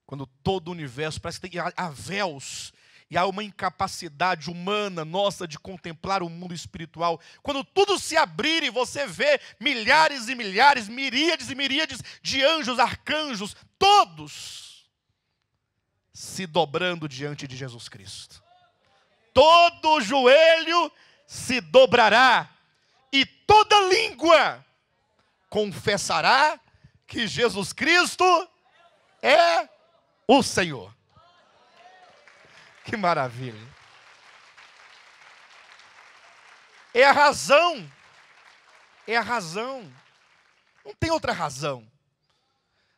quando todo o universo parece que há véus, e há uma incapacidade humana nossa de contemplar o mundo espiritual. Quando tudo se abrir e você vê milhares e milhares, miríades e miríades de anjos, arcanjos, todos se dobrando diante de Jesus Cristo. Todo joelho se dobrará e toda língua confessará que Jesus Cristo é o Senhor. Que maravilha. É a razão. É a razão. Não tem outra razão.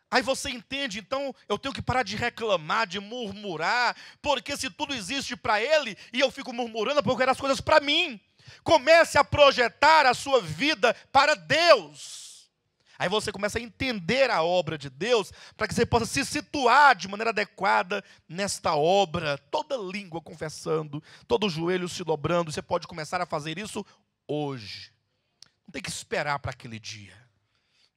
Aí você entende, então, eu tenho que parar de reclamar, de murmurar, porque se tudo existe para Ele, e eu fico murmurando, porque eu quero as coisas para mim. Comece a projetar a sua vida para Deus. Aí você começa a entender a obra de Deus, para que você possa se situar de maneira adequada nesta obra. Toda língua confessando, todo joelho se dobrando. Você pode começar a fazer isso hoje. Não tem que esperar para aquele dia,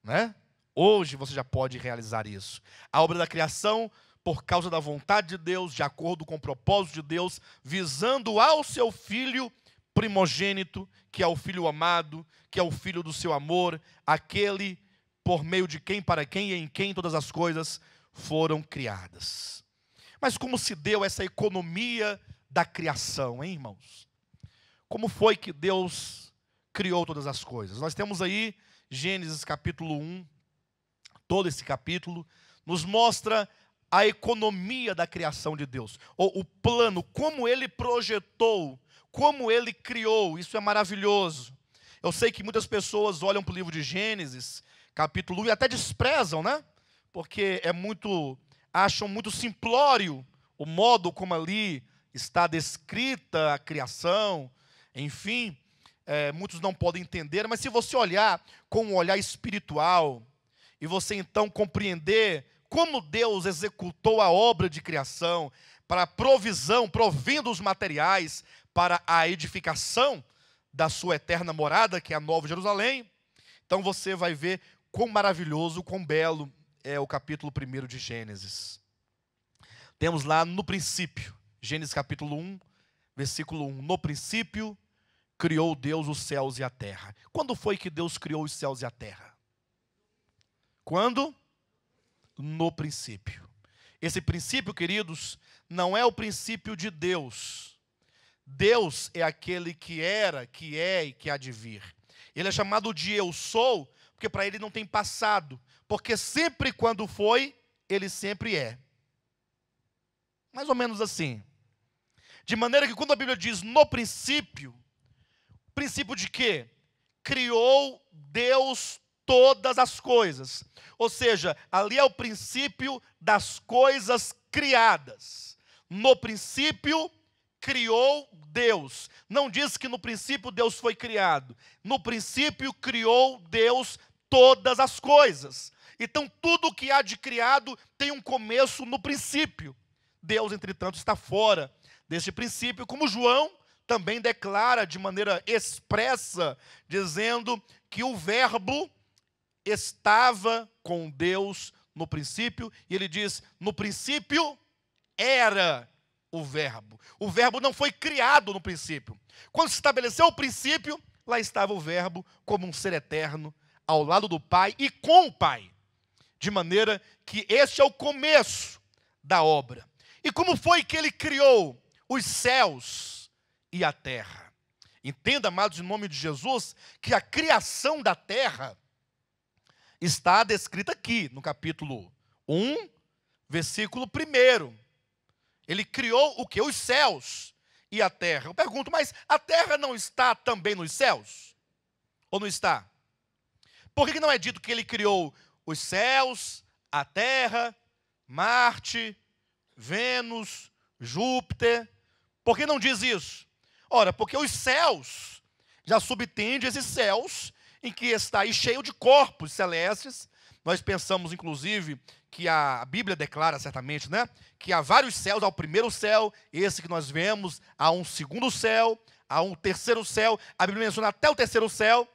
né? Hoje você já pode realizar isso. A obra da criação, por causa da vontade de Deus, de acordo com o propósito de Deus, visando ao seu Filho primogênito, que é o Filho amado, que é o Filho do seu amor, aquele por meio de quem, para quem e em quem todas as coisas foram criadas. Mas como se deu essa economia da criação, hein, irmãos? Como foi que Deus criou todas as coisas? Nós temos aí Gênesis capítulo 1, todo esse capítulo nos mostra a economia da criação de Deus, ou o plano, como Ele projetou, como Ele criou. Isso é maravilhoso. Eu sei que muitas pessoas olham para o livro de Gênesis, capítulo 1, e até desprezam, né? Porque acham muito simplório o modo como ali está descrita a criação, enfim, muitos não podem entender, mas se você olhar com um olhar espiritual, e você então compreender como Deus executou a obra de criação, para a provisão, provendo os materiais para a edificação da sua eterna morada, que é a Nova Jerusalém, então você vai ver quão maravilhoso, quão belo é o capítulo 1 de Gênesis. Temos lá no princípio, Gênesis capítulo 1, versículo 1. No princípio, criou Deus os céus e a terra. Quando foi que Deus criou os céus e a terra? Quando? No princípio. Esse princípio, queridos, não é o princípio de Deus. Deus é aquele que era, que é e que há de vir. Ele é chamado de eu sou, porque para ele não tem passado. Porque sempre quando foi, ele sempre é. Mais ou menos assim. De maneira que quando a Bíblia diz no princípio, princípio de quê? Criou Deus todas as coisas. Ou seja, ali é o princípio das coisas criadas. No princípio, criou Deus. Não diz que no princípio Deus foi criado. No princípio, criou Deus todas as coisas. Então, tudo que há de criado tem um começo no princípio. Deus, entretanto, está fora deste princípio, como João também declara de maneira expressa, dizendo que o verbo estava com Deus no princípio, e ele diz, no princípio era o verbo. O verbo não foi criado no princípio. Quando se estabeleceu o princípio, lá estava o verbo como um ser eterno, ao lado do Pai e com o Pai. De maneira que este é o começo da obra. E como foi que ele criou os céus e a terra? Entenda, amados, em nome de Jesus, que a criação da terra está descrita aqui, no capítulo 1, versículo 1. Ele criou o quê? Os céus e a terra. Eu pergunto, mas a terra não está também nos céus? Ou não está? Por que não é dito que ele criou os céus, a terra, Marte, Vênus, Júpiter? Por que não diz isso? Ora, porque os céus já subtende esses céus em que está aí cheio de corpos celestes, Nós pensamos, inclusive, que a Bíblia declara certamente, né, que há vários céus, há o primeiro céu, esse que nós vemos, há um segundo céu, há um terceiro céu, a Bíblia menciona até o terceiro céu,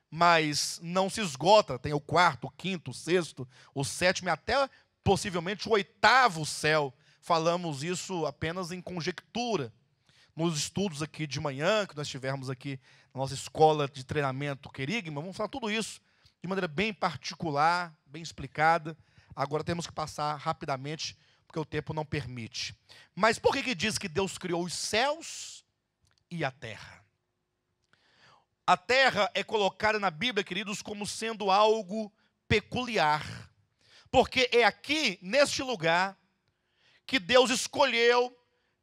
mas não se esgota, tem o quarto, o quinto, o sexto, o sétimo e até possivelmente o oitavo céu. Falamos isso apenas em conjectura. Nos estudos aqui de manhã, que nós tivemos aqui na nossa escola de treinamento Querigma, vamos falar tudo isso de maneira bem particular, bem explicada. Agora temos que passar rapidamente, porque o tempo não permite. Mas por que diz que Deus criou os céus e a terra? A terra é colocada na Bíblia, queridos, como sendo algo peculiar. Porque é aqui, neste lugar, que Deus escolheu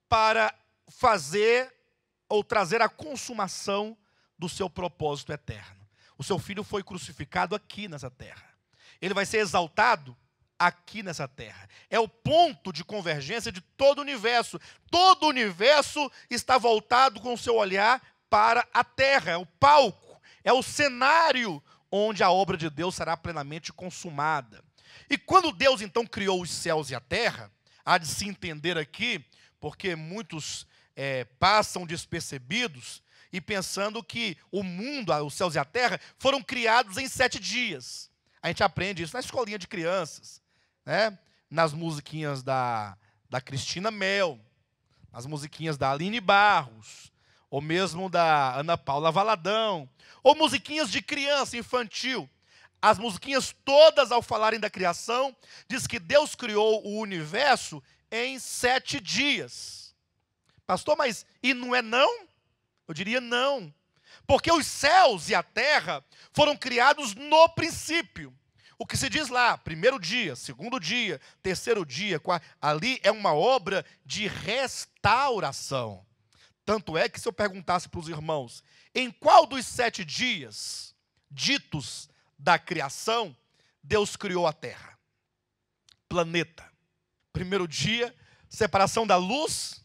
para fazer ou trazer a consumação do seu propósito eterno. O seu filho foi crucificado aqui nessa terra. Ele vai ser exaltado aqui nessa terra. É o ponto de convergência de todo o universo. Todo o universo está voltado com o seu olhar para a terra. É o palco, é o cenário onde a obra de Deus será plenamente consumada. E quando Deus então criou os céus e a terra, há de se entender aqui, porque muitos passam despercebidos e pensando que o mundo, os céus e a terra, foram criados em 7 dias. A gente aprende isso na escolinha de crianças, né? Nas musiquinhas da Cristina Mel, nas musiquinhas da Aline Barros, ou mesmo da Ana Paula Valadão, ou musiquinhas de criança, infantil. As musiquinhas todas, ao falarem da criação, diz que Deus criou o universo em 7 dias. Pastor, mas e não é não? Eu diria não. Porque os céus e a terra foram criados no princípio. O que se diz lá, primeiro dia, segundo dia, terceiro dia, ali é uma obra de restauração. Tanto é que se eu perguntasse para os irmãos, em qual dos 7 dias ditos da criação, Deus criou a terra? Planeta. Primeiro dia, separação da luz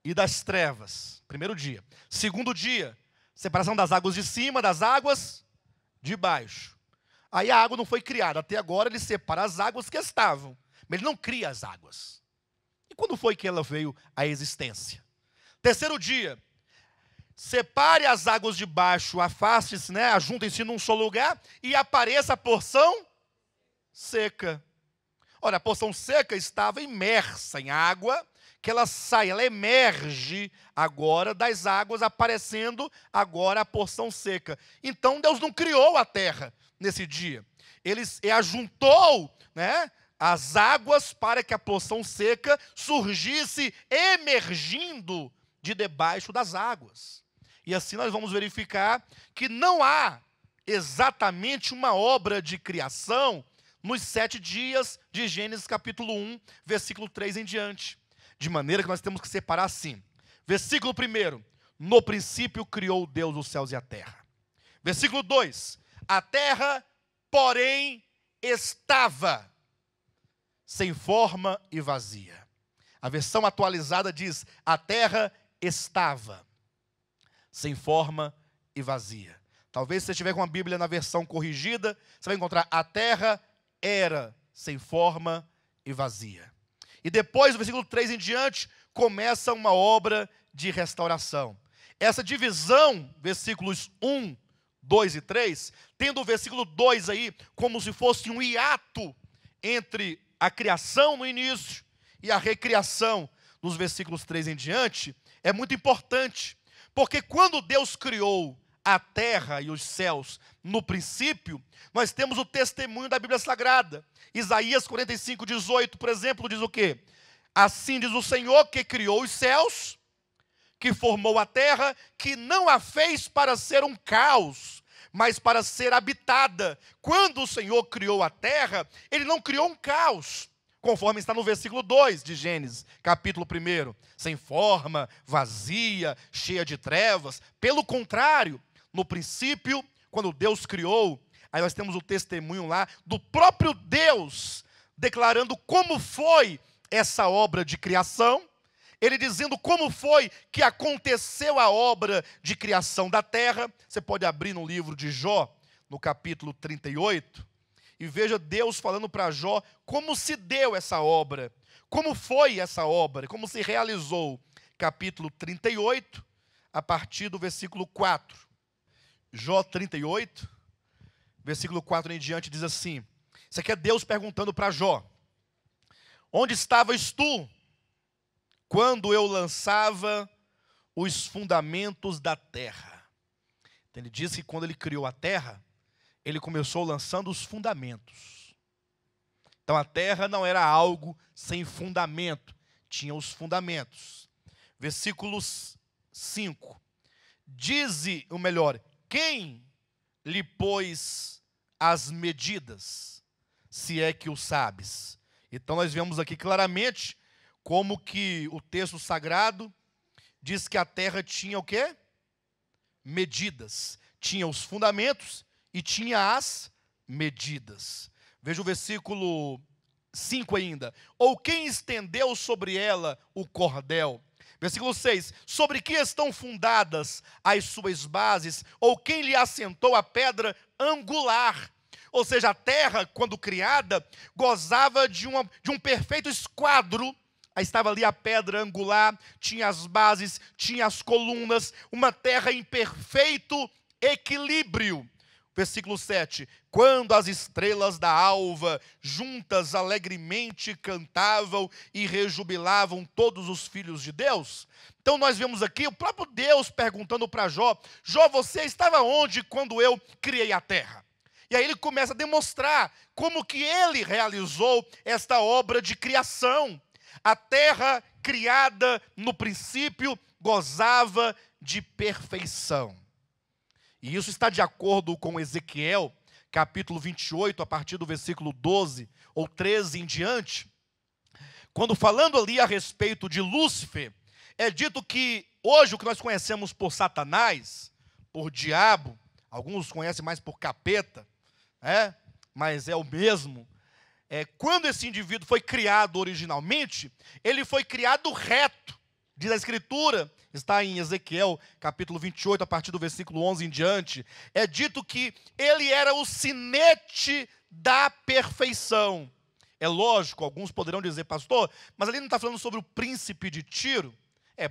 e das trevas. Primeiro dia. Segundo dia, separação das águas de cima, das águas de baixo. Aí a água não foi criada. Até agora ele separa as águas que estavam, mas ele não cria as águas. E quando foi que ela veio à existência? Terceiro dia, separe as águas de baixo, afaste-se, né, ajuntem-se num só lugar e apareça a porção seca. Ora, a porção seca estava imersa em água, que ela sai, ela emerge agora das águas, aparecendo agora a porção seca. Então Deus não criou a terra nesse dia. Ele ajuntou, né, as águas para que a porção seca surgisse emergindo de debaixo das águas. E assim nós vamos verificar que não há exatamente uma obra de criação nos 7 dias de Gênesis capítulo 1, versículo 3 em diante. De maneira que nós temos que separar assim. Versículo 1, no princípio criou Deus os céus e a terra. Versículo 2, a terra, porém, estava sem forma e vazia. A versão atualizada diz, a terra estava sem forma e vazia. Talvez se você estiver com a Bíblia na versão corrigida, você vai encontrar a terra era sem forma e vazia. E depois, do versículo 3 em diante, começa uma obra de restauração. Essa divisão, versículos 1, 2 e 3, tendo o versículo 2 aí como se fosse um hiato entre a criação no início e a recriação nos versículos 3 em diante, é muito importante. Porque quando Deus criou a terra e os céus no princípio, nós temos o testemunho da Bíblia Sagrada. Isaías 45, 18, por exemplo, diz o quê? Assim diz o Senhor que criou os céus, que formou a terra, que não a fez para ser um caos, mas para ser habitada. Quando o Senhor criou a terra, Ele não criou um caos, conforme está no versículo 2 de Gênesis, capítulo 1, sem forma, vazia, cheia de trevas. Pelo contrário, no princípio, quando Deus criou, aí nós temos o testemunho lá do próprio Deus, declarando como foi essa obra de criação, ele dizendo como foi que aconteceu a obra de criação da terra. Você pode abrir no livro de Jó, no capítulo 38, e veja Deus falando para Jó como se deu essa obra, como foi essa obra, como se realizou. Capítulo 38, a partir do versículo 4. Jó 38, versículo 4 em diante, diz assim. Isso aqui é Deus perguntando para Jó. Onde estavas tu quando eu lançava os fundamentos da terra? Então, ele diz que quando ele criou a terra, ele começou lançando os fundamentos. Então a terra não era algo sem fundamento, tinha os fundamentos. Versículos 5. Dize, ou melhor, quem lhe pôs as medidas, se é que o sabes? Então nós vemos aqui claramente como que o texto sagrado diz que a terra tinha o quê? Medidas. Tinha os fundamentos e tinha as medidas. Veja o versículo 5 ainda. Ou quem estendeu sobre ela o cordel? Versículo 6. Sobre que estão fundadas as suas bases? Ou quem lhe assentou a pedra angular? Ou seja, a terra, quando criada, gozava de um perfeito esquadro. Aí estava ali a pedra angular, tinha as bases, tinha as colunas, uma terra em perfeito equilíbrio. Versículo 7. Quando as estrelas da alva juntas alegremente cantavam e rejubilavam todos os filhos de Deus. Então nós vemos aqui o próprio Deus perguntando para Jó: Jó, você estava onde quando eu criei a terra? E aí ele começa a demonstrar como que ele realizou esta obra de criação. A terra criada no princípio gozava de perfeição. E isso está de acordo com Ezequiel, capítulo 28, a partir do versículo 12 ou 13 em diante. Quando falando ali a respeito de Lúcifer, é dito que hoje o que nós conhecemos por Satanás, por diabo, alguns conhecem mais por capeta, mas é o mesmo. Quando esse indivíduo foi criado originalmente, ele foi criado reto. Diz a Escritura, está em Ezequiel, capítulo 28, a partir do versículo 11 em diante, é dito que ele era o sinete da perfeição. É lógico, alguns poderão dizer, pastor, mas ali não está falando sobre o príncipe de Tiro.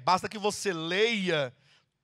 Basta que você leia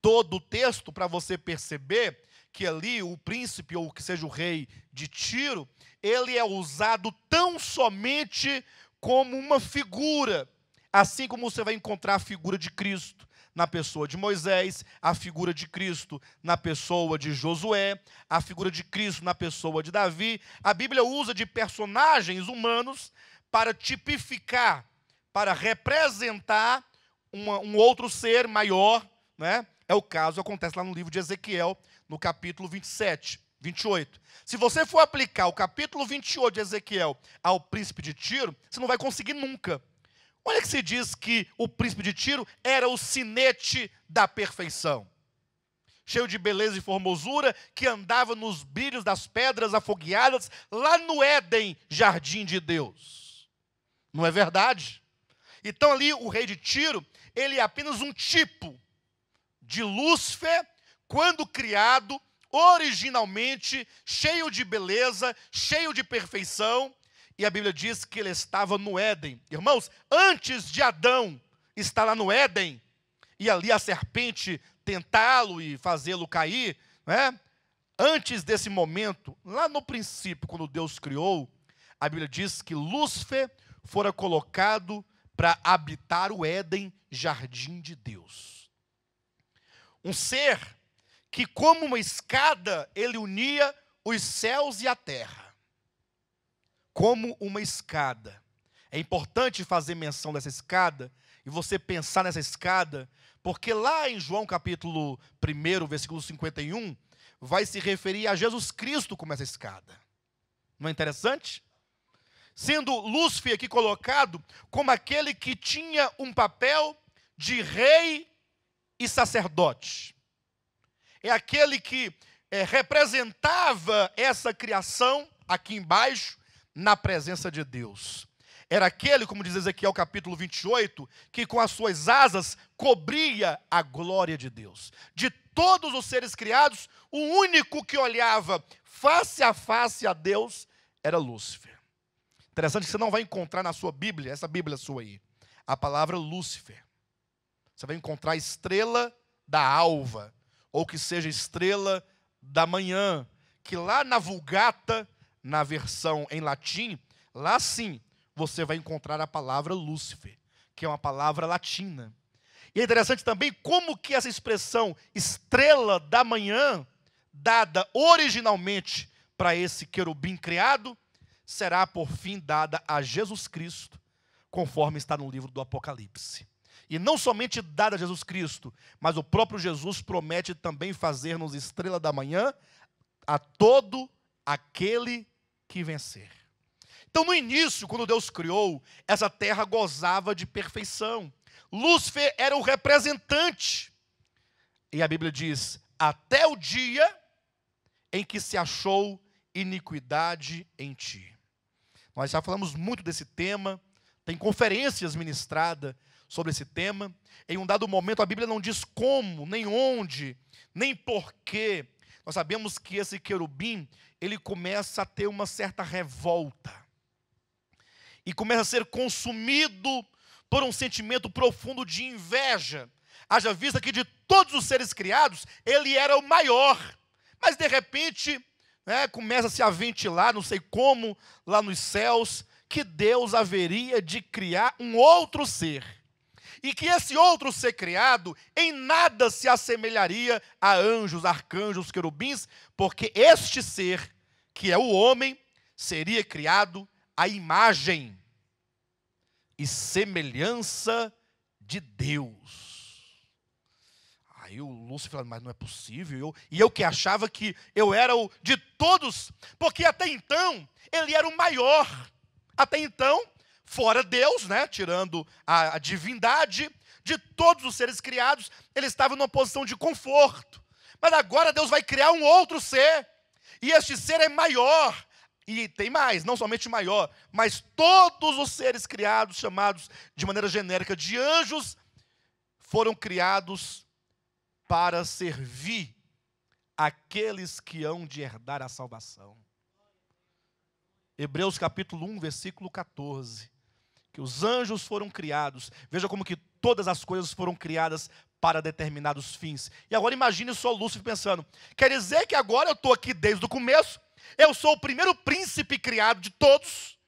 todo o texto para você perceber que ali o príncipe, ou que seja o rei de Tiro, ele é usado tão somente como uma figura, assim como você vai encontrar a figura de Cristo na pessoa de Moisés, a figura de Cristo na pessoa de Josué, a figura de Cristo na pessoa de Davi. A Bíblia usa de personagens humanos para tipificar, para representar um outro ser maior, né? É o caso, acontece lá no livro de Ezequiel, no capítulo 27, 28. Se você for aplicar o capítulo 28 de Ezequiel ao príncipe de Tiro, você não vai conseguir nunca. Olha que se diz que o príncipe de Tiro era o sinete da perfeição. Cheio de beleza e formosura, que andava nos brilhos das pedras afogueadas, lá no Éden, jardim de Deus. Não é verdade? Então ali o rei de Tiro, ele é apenas um tipo de Lúcifer, quando criado, originalmente, cheio de beleza, cheio de perfeição, e a Bíblia diz que ele estava no Éden. Irmãos, antes de Adão estar lá no Éden, e ali a serpente tentá-lo e fazê-lo cair, né? Antes desse momento, lá no princípio, quando Deus criou, a Bíblia diz que Lúcifer fora colocado para habitar o Éden, jardim de Deus. Um ser que, como uma escada, ele unia os céus e a terra. Como uma escada. É importante fazer menção dessa escada e você pensar nessa escada, porque lá em João capítulo 1, versículo 51, vai se referir a Jesus Cristo como essa escada. Não é interessante? Sendo Lúcifer aqui colocado como aquele que tinha um papel de rei e sacerdote. É aquele que representava essa criação aqui embaixo, na presença de Deus. Era aquele, como diz Ezequiel capítulo 28, que com as suas asas cobria a glória de Deus. De todos os seres criados, o único que olhava face a face a Deus era Lúcifer. Interessante que você não vai encontrar na sua Bíblia, essa Bíblia sua aí, a palavra Lúcifer. Você vai encontrar estrela da alva, ou que seja estrela da manhã, que lá na Vulgata, na versão em latim, lá sim, você vai encontrar a palavra Lúcifer, que é uma palavra latina. E é interessante também como que essa expressão estrela da manhã, dada originalmente para esse querubim criado, será por fim dada a Jesus Cristo, conforme está no livro do Apocalipse. E não somente dada a Jesus Cristo, mas o próprio Jesus promete também fazer-nos estrela da manhã a todo aquele que vencer. Então, no início, quando Deus criou, essa terra gozava de perfeição. Lúcifer era o representante. E a Bíblia diz, até o dia em que se achou iniquidade em ti. Nós já falamos muito desse tema, tem conferências ministradas sobre esse tema. Em um dado momento, a Bíblia não diz como, nem onde, nem porquê. Nós sabemos que esse querubim, ele começa a ter uma certa revolta. E começa a ser consumido por um sentimento profundo de inveja. Haja vista que de todos os seres criados, ele era o maior. Mas de repente, começa-se a ventilar, não sei como, lá nos céus, que Deus haveria de criar um outro ser. E que esse outro ser criado em nada se assemelharia a anjos, arcanjos, querubins, porque este ser, que é o homem, seria criado à imagem e semelhança de Deus. Aí o Lúcifer falou, mas não é possível. E eu que achava que eu era o de todos, porque até então ele era o maior. Até então, fora Deus, tirando a divindade, de todos os seres criados, ele estava numa posição de conforto. Mas agora Deus vai criar um outro ser, e este ser é maior. E tem mais, não somente maior, mas todos os seres criados, chamados de maneira genérica de anjos, foram criados para servir aqueles que hão de herdar a salvação. Hebreus capítulo 1, versículo 14. Que os anjos foram criados. Veja como que todas as coisas foram criadas para determinados fins. E agora imagine só Lúcifer pensando, quer dizer que agora eu estou aqui desde o começo, eu sou o primeiro príncipe criado de todos,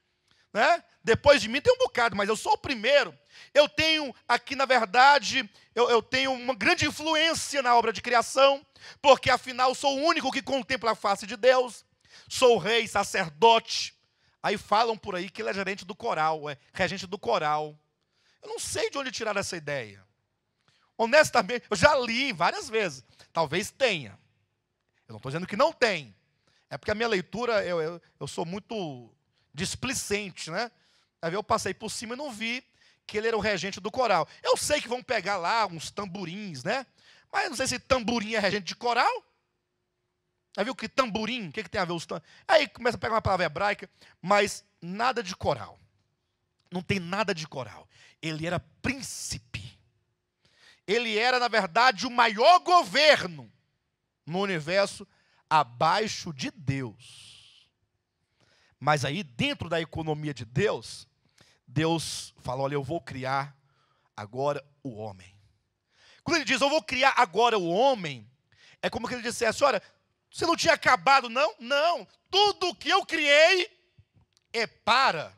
Depois de mim tem um bocado, mas eu sou o primeiro. Eu tenho aqui, na verdade, eu tenho uma grande influência na obra de criação, porque afinal sou o único que contempla a face de Deus, sou rei, sacerdote. Aí falam por aí que ele é gerente do coral, regente do coral. Eu não sei de onde tiraram essa ideia. Honestamente, eu já li várias vezes. Talvez tenha. Eu não estou dizendo que não tem. É porque a minha leitura, eu sou muito displicente, Aí eu passei por cima e não vi que ele era o regente do coral. Eu sei que vão pegar lá uns tamborins, Mas não sei se tamborim é regente de coral. Já viu que tamborim, o que tem a ver os tamborins? Aí começa a pegar uma palavra hebraica, mas nada de coral. Não tem nada de coral. Ele era príncipe. Ele era, na verdade, o maior governo no universo abaixo de Deus. Mas aí, dentro da economia de Deus, Deus falou, olha, eu vou criar agora o homem. Quando ele diz, eu vou criar agora o homem, é como que ele dissesse, olha, você não tinha acabado, não? Não. Tudo que eu criei é para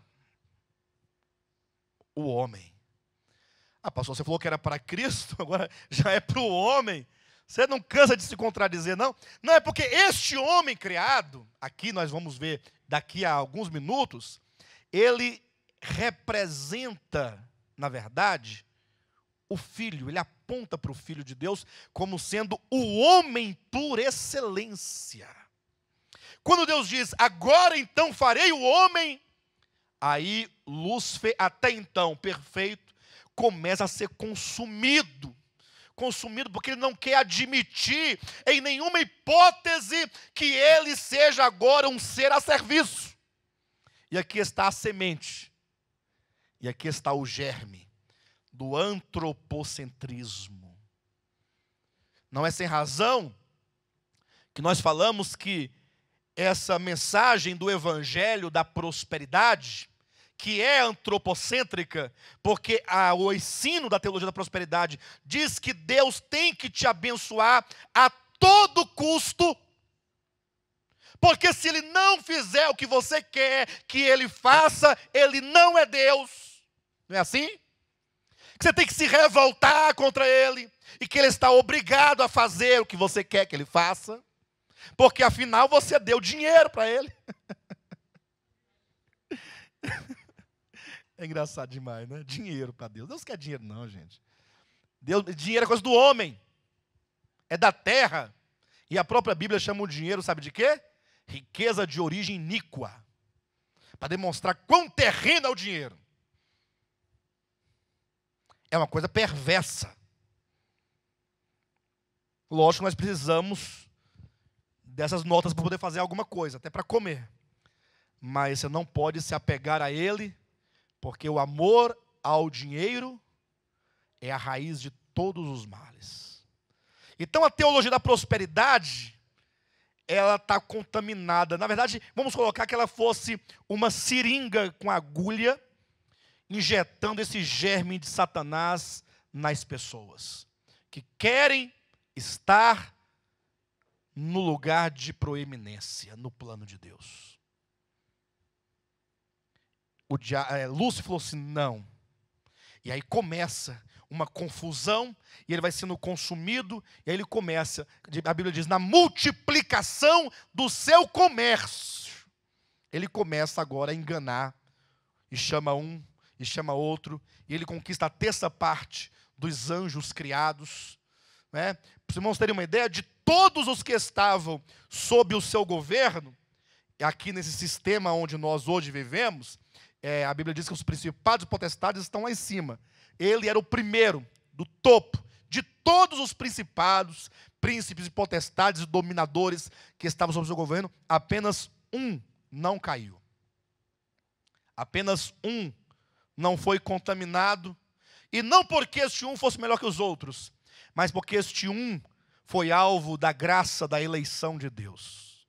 o homem. Ah, pastor, você falou que era para Cristo, agora já é para o homem. Você não cansa de se contradizer, não? Não, é porque este homem criado, aqui nós vamos ver daqui a alguns minutos, ele representa, na verdade, o Filho. Ele aponta para o Filho de Deus como sendo o homem por excelência. Quando Deus diz, agora então farei o homem, aí Lúcifer, até então perfeito, começa a ser consumido. Consumido porque ele não quer admitir em nenhuma hipótese que ele seja agora um ser a serviço. E aqui está a semente. E aqui está o germe do antropocentrismo. Não é sem razão que nós falamos que essa mensagem do evangelho da prosperidade, que é antropocêntrica, porque o ensino da teologia da prosperidade diz que Deus tem que te abençoar a todo custo, porque se Ele não fizer o que você quer que Ele faça, Ele não é Deus. Não é assim? Que você tem que se revoltar contra Ele, e que Ele está obrigado a fazer o que você quer que Ele faça, porque afinal você deu dinheiro para Ele. É engraçado demais, né? Dinheiro para Deus. Deus quer dinheiro não, gente. Dinheiro é coisa do homem. É da terra. E a própria Bíblia chama o dinheiro, sabe de quê? Riqueza de origem iníqua. Para demonstrar quão terreno é o dinheiro. É uma coisa perversa. Lógico que nós precisamos dessas notas para poder fazer alguma coisa, até para comer. Mas você não pode se apegar a ele, porque o amor ao dinheiro é a raiz de todos os males. Então a teologia da prosperidade, ela está contaminada. Na verdade, vamos colocar que ela fosse uma seringa com agulha, injetando esse germe de Satanás nas pessoas, que querem estar no lugar de proeminência, no plano de Deus. Lúcifer falou assim, não. E aí começa uma confusão, e ele vai sendo consumido, e aí ele começa, a Bíblia diz, na multiplicação do seu comércio. Ele começa agora a enganar, e chama um, e chama outro, e ele conquista a terça parte dos anjos criados. Né? Para os irmãos terem uma ideia, de todos os que estavam sob o seu governo, aqui nesse sistema onde nós hoje vivemos, a Bíblia diz que os principados e potestades estão lá em cima. Ele era o primeiro, do topo, de todos os principados, príncipes e potestades e dominadores que estavam sob o seu governo, apenas um não caiu. Apenas um não foi contaminado, e não porque este um fosse melhor que os outros, mas porque este um foi alvo da graça da eleição de Deus.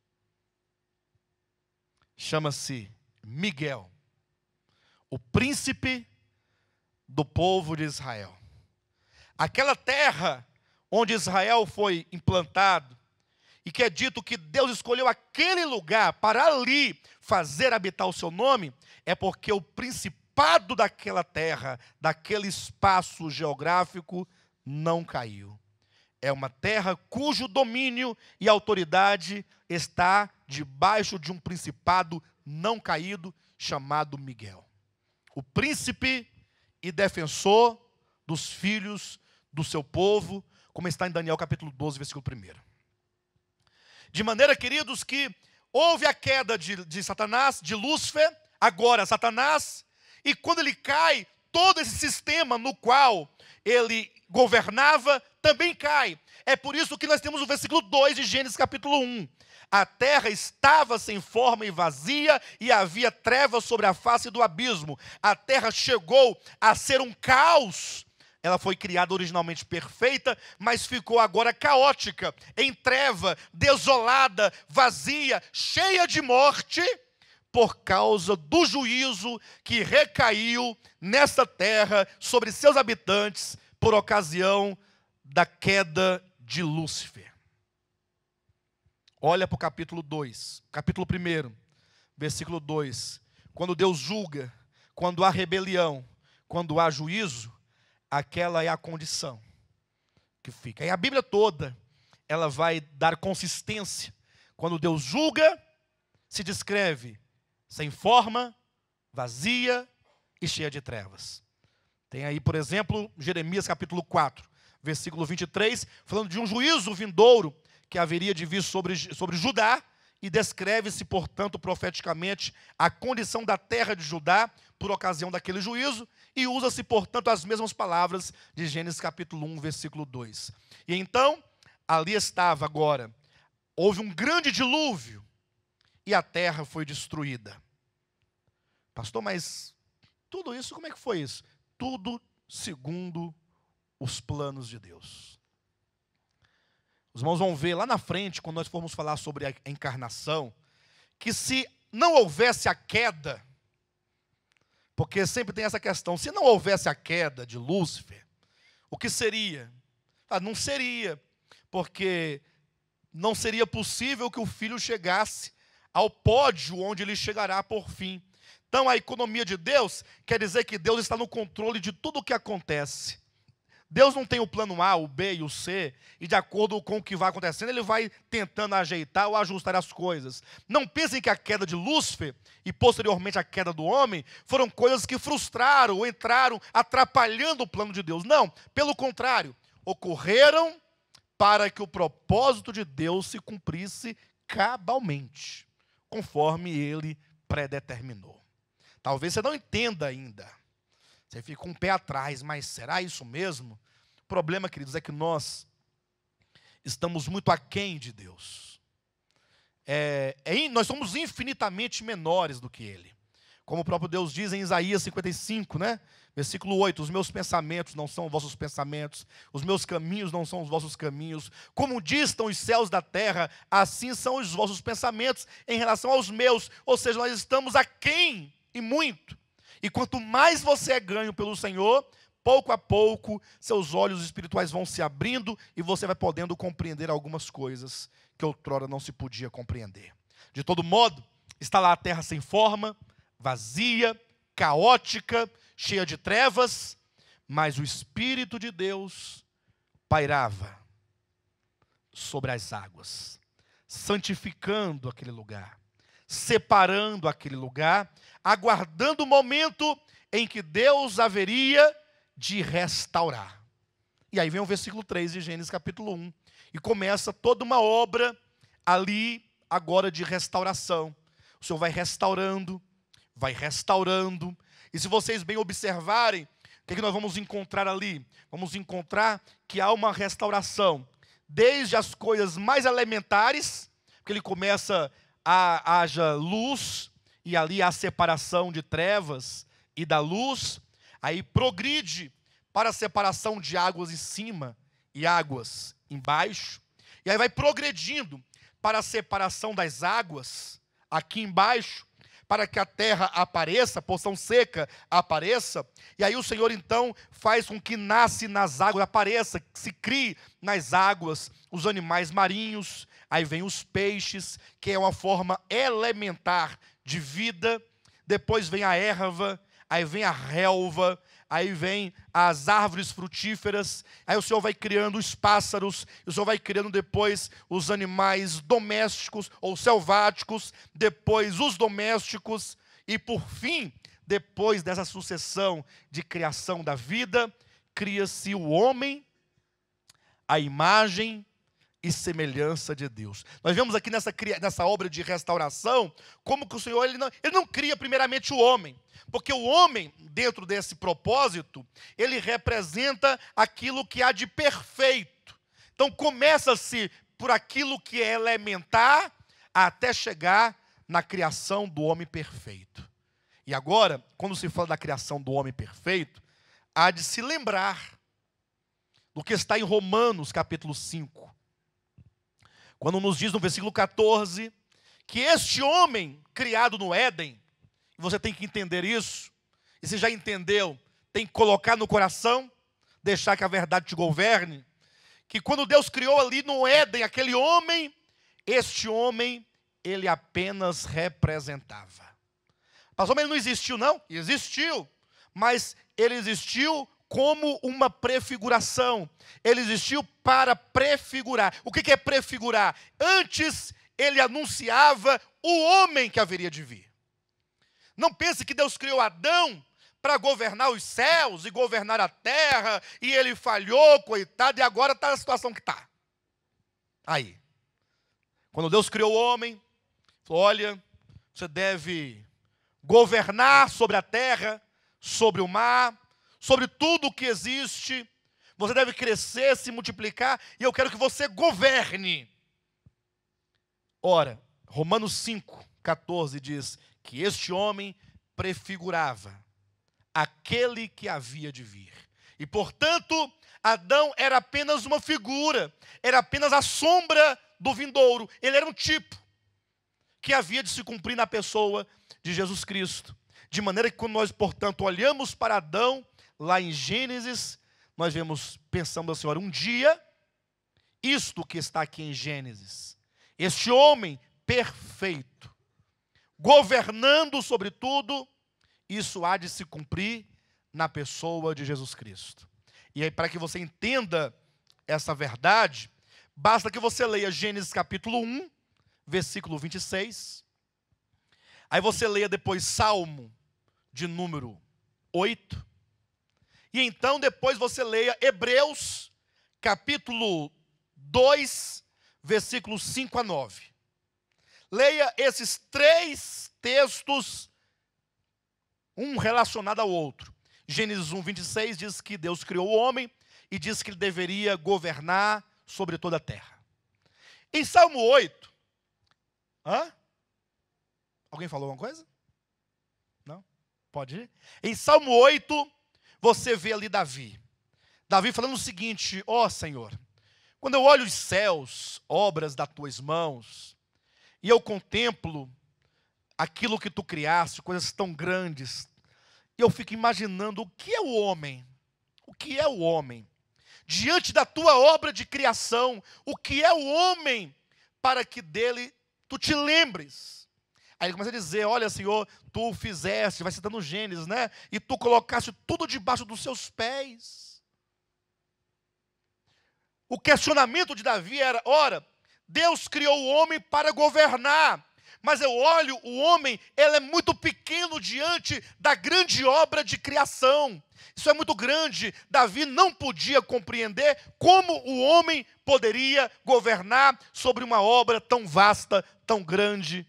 Chama-se Miguel, o príncipe do povo de Israel. Aquela terra onde Israel foi implantado, e que é dito que Deus escolheu aquele lugar para ali fazer habitar o seu nome, é porque o principado daquela terra, daquele espaço geográfico, não caiu. É uma terra cujo domínio e autoridade está debaixo de um principado não caído, chamado Miguel. O príncipe e defensor dos filhos do seu povo, como está em Daniel capítulo 12, versículo 1. De maneira, queridos, que houve a queda de Satanás, de Lúcifer, agora Satanás, e quando ele cai, todo esse sistema no qual ele governava também cai. É por isso que nós temos o versículo 2 de Gênesis capítulo 1. A terra estava sem forma e vazia, e havia trevas sobre a face do abismo. A terra chegou a ser um caos. Ela foi criada originalmente perfeita, mas ficou agora caótica, em treva, desolada, vazia, cheia de morte, por causa do juízo que recaiu nessa terra sobre seus habitantes, por ocasião da queda de Lúcifer. Olha para o capítulo 2, capítulo 1, versículo 2. Quando Deus julga, quando há rebelião, quando há juízo, aquela é a condição que fica. E a Bíblia toda, ela vai dar consistência. Quando Deus julga, se descreve sem forma, vazia e cheia de trevas. Tem aí, por exemplo, Jeremias capítulo 4, versículo 23, falando de um juízo vindouro que haveria de vir sobre Judá, e descreve-se, portanto, profeticamente a condição da terra de Judá por ocasião daquele juízo, e usa-se, portanto, as mesmas palavras de Gênesis capítulo 1, versículo 2. E então, ali estava agora, houve um grande dilúvio, e a terra foi destruída. Pastor, mas tudo isso, como é que foi isso? Tudo segundo os planos de Deus. Os irmãos vão ver lá na frente, quando nós formos falar sobre a encarnação, que se não houvesse a queda, porque sempre tem essa questão, se não houvesse a queda de Lúcifer, o que seria? Não seria, porque não seria possível que o filho chegasse ao pódio onde ele chegará por fim. Então a economia de Deus quer dizer que Deus está no controle de tudo o que acontece. Deus não tem o plano A, o B e o C, e de acordo com o que vai acontecendo, ele vai tentando ajeitar ou ajustar as coisas. Não pensem que a queda de Lúcifer e posteriormente a queda do homem foram coisas que frustraram ou entraram atrapalhando o plano de Deus. Não, pelo contrário, ocorreram para que o propósito de Deus se cumprisse cabalmente, conforme ele predeterminou. Talvez você não entenda ainda. Você fica com um pé atrás, mas será isso mesmo? O problema, queridos, é que nós estamos muito aquém de Deus. Nós somos infinitamente menores do que Ele. Como o próprio Deus diz em Isaías 55, né? Versículo 8, os meus pensamentos não são os vossos pensamentos, os meus caminhos não são os vossos caminhos. Como distam os céus da terra, assim são os vossos pensamentos em relação aos meus. Ou seja, nós estamos aquém e muito. E quanto mais você é ganho pelo Senhor, pouco a pouco, seus olhos espirituais vão se abrindo e você vai podendo compreender algumas coisas que outrora não se podia compreender. De todo modo, está lá a terra sem forma, vazia, caótica, cheia de trevas, mas o Espírito de Deus pairava sobre as águas, santificando aquele lugar, separando aquele lugar, aguardando o momento em que Deus haveria de restaurar. E aí vem o versículo 3 de Gênesis capítulo 1, e começa toda uma obra ali, agora de restauração. O Senhor vai restaurando, e se vocês bem observarem, o que nós vamos encontrar ali? Vamos encontrar que há uma restauração, desde as coisas mais elementares, porque ele começa haja luz, e ali há separação de trevas e da luz, aí progride para a separação de águas em cima e águas embaixo, e aí vai progredindo para a separação das águas aqui embaixo, para que a terra apareça, a porção seca apareça, e aí o Senhor então faz com que nasce nas águas, apareça, se crie nas águas os animais marinhos, aí vem os peixes, que é uma forma elementar de vida, depois vem a erva, aí vem a relva, aí vem as árvores frutíferas, aí o Senhor vai criando os pássaros, o Senhor vai criando depois os animais domésticos ou selváticos, depois os domésticos, e por fim, depois dessa sucessão de criação da vida, cria-se o homem, a imagem e semelhança de Deus. Nós vemos aqui nessa obra de restauração, como que o Senhor ele não cria primeiramente o homem, porque o homem, dentro desse propósito, ele representa aquilo que há de perfeito. Então começa-se por aquilo que é elementar, até chegar na criação do homem perfeito. E agora, quando se fala da criação do homem perfeito, há de se lembrar do que está em Romanos capítulo 5, quando nos diz no versículo 14, que este homem criado no Éden, e você tem que entender isso, e se já entendeu, tem que colocar no coração, deixar que a verdade te governe, que quando Deus criou ali no Éden aquele homem, este homem, ele apenas representava. Pastor, mas ele não existiu não? Existiu, mas ele existiu como uma prefiguração. Ele existiu para prefigurar. O que é prefigurar? Antes ele anunciava o homem que haveria de vir. Não pense que Deus criou Adão para governar os céus e governar a terra, e ele falhou, coitado, e agora está na situação que está. Aí, quando Deus criou o homem, falou, olha, você deve governar sobre a terra, sobre o mar, sobre tudo o que existe, você deve crescer, se multiplicar, e eu quero que você governe. Ora, Romanos 5,14 diz que este homem prefigurava aquele que havia de vir. E, portanto, Adão era apenas uma figura, era apenas a sombra do vindouro, ele era um tipo, que havia de se cumprir na pessoa de Jesus Cristo. De maneira que quando nós, portanto, olhamos para Adão, lá em Gênesis, nós pensamos assim, olha, um dia, isto que está aqui em Gênesis, este homem perfeito, governando sobre tudo, isso há de se cumprir na pessoa de Jesus Cristo. E aí, para que você entenda essa verdade, basta que você leia Gênesis capítulo 1, versículo 26. Aí você leia depois Salmo de número 8. E então depois você leia Hebreus capítulo 2, versículos 5 a 9. Leia esses 3 textos, um relacionado ao outro. Gênesis 1, 26 diz que Deus criou o homem e diz que ele deveria governar sobre toda a terra. Em Salmo 8, alguém falou alguma coisa? Não? Pode ir? Em Salmo 8, você vê ali Davi. Davi falando o seguinte: ó Senhor, quando eu olho os céus, obras das tuas mãos, e eu contemplo aquilo que tu criaste, coisas tão grandes, e eu fico imaginando o que é o homem? O que é o homem? Diante da tua obra de criação, o que é o homem para que dele tu te lembres? Aí ele começa a dizer, olha Senhor, tu fizeste, vai citando Gênesis, né? E tu colocaste tudo debaixo dos seus pés. O questionamento de Davi era, ora, Deus criou o homem para governar, mas eu olho, o homem, ele é muito pequeno diante da grande obra de criação. Isso é muito grande. Davi não podia compreender como o homem poderia governar sobre uma obra tão vasta, tão grande,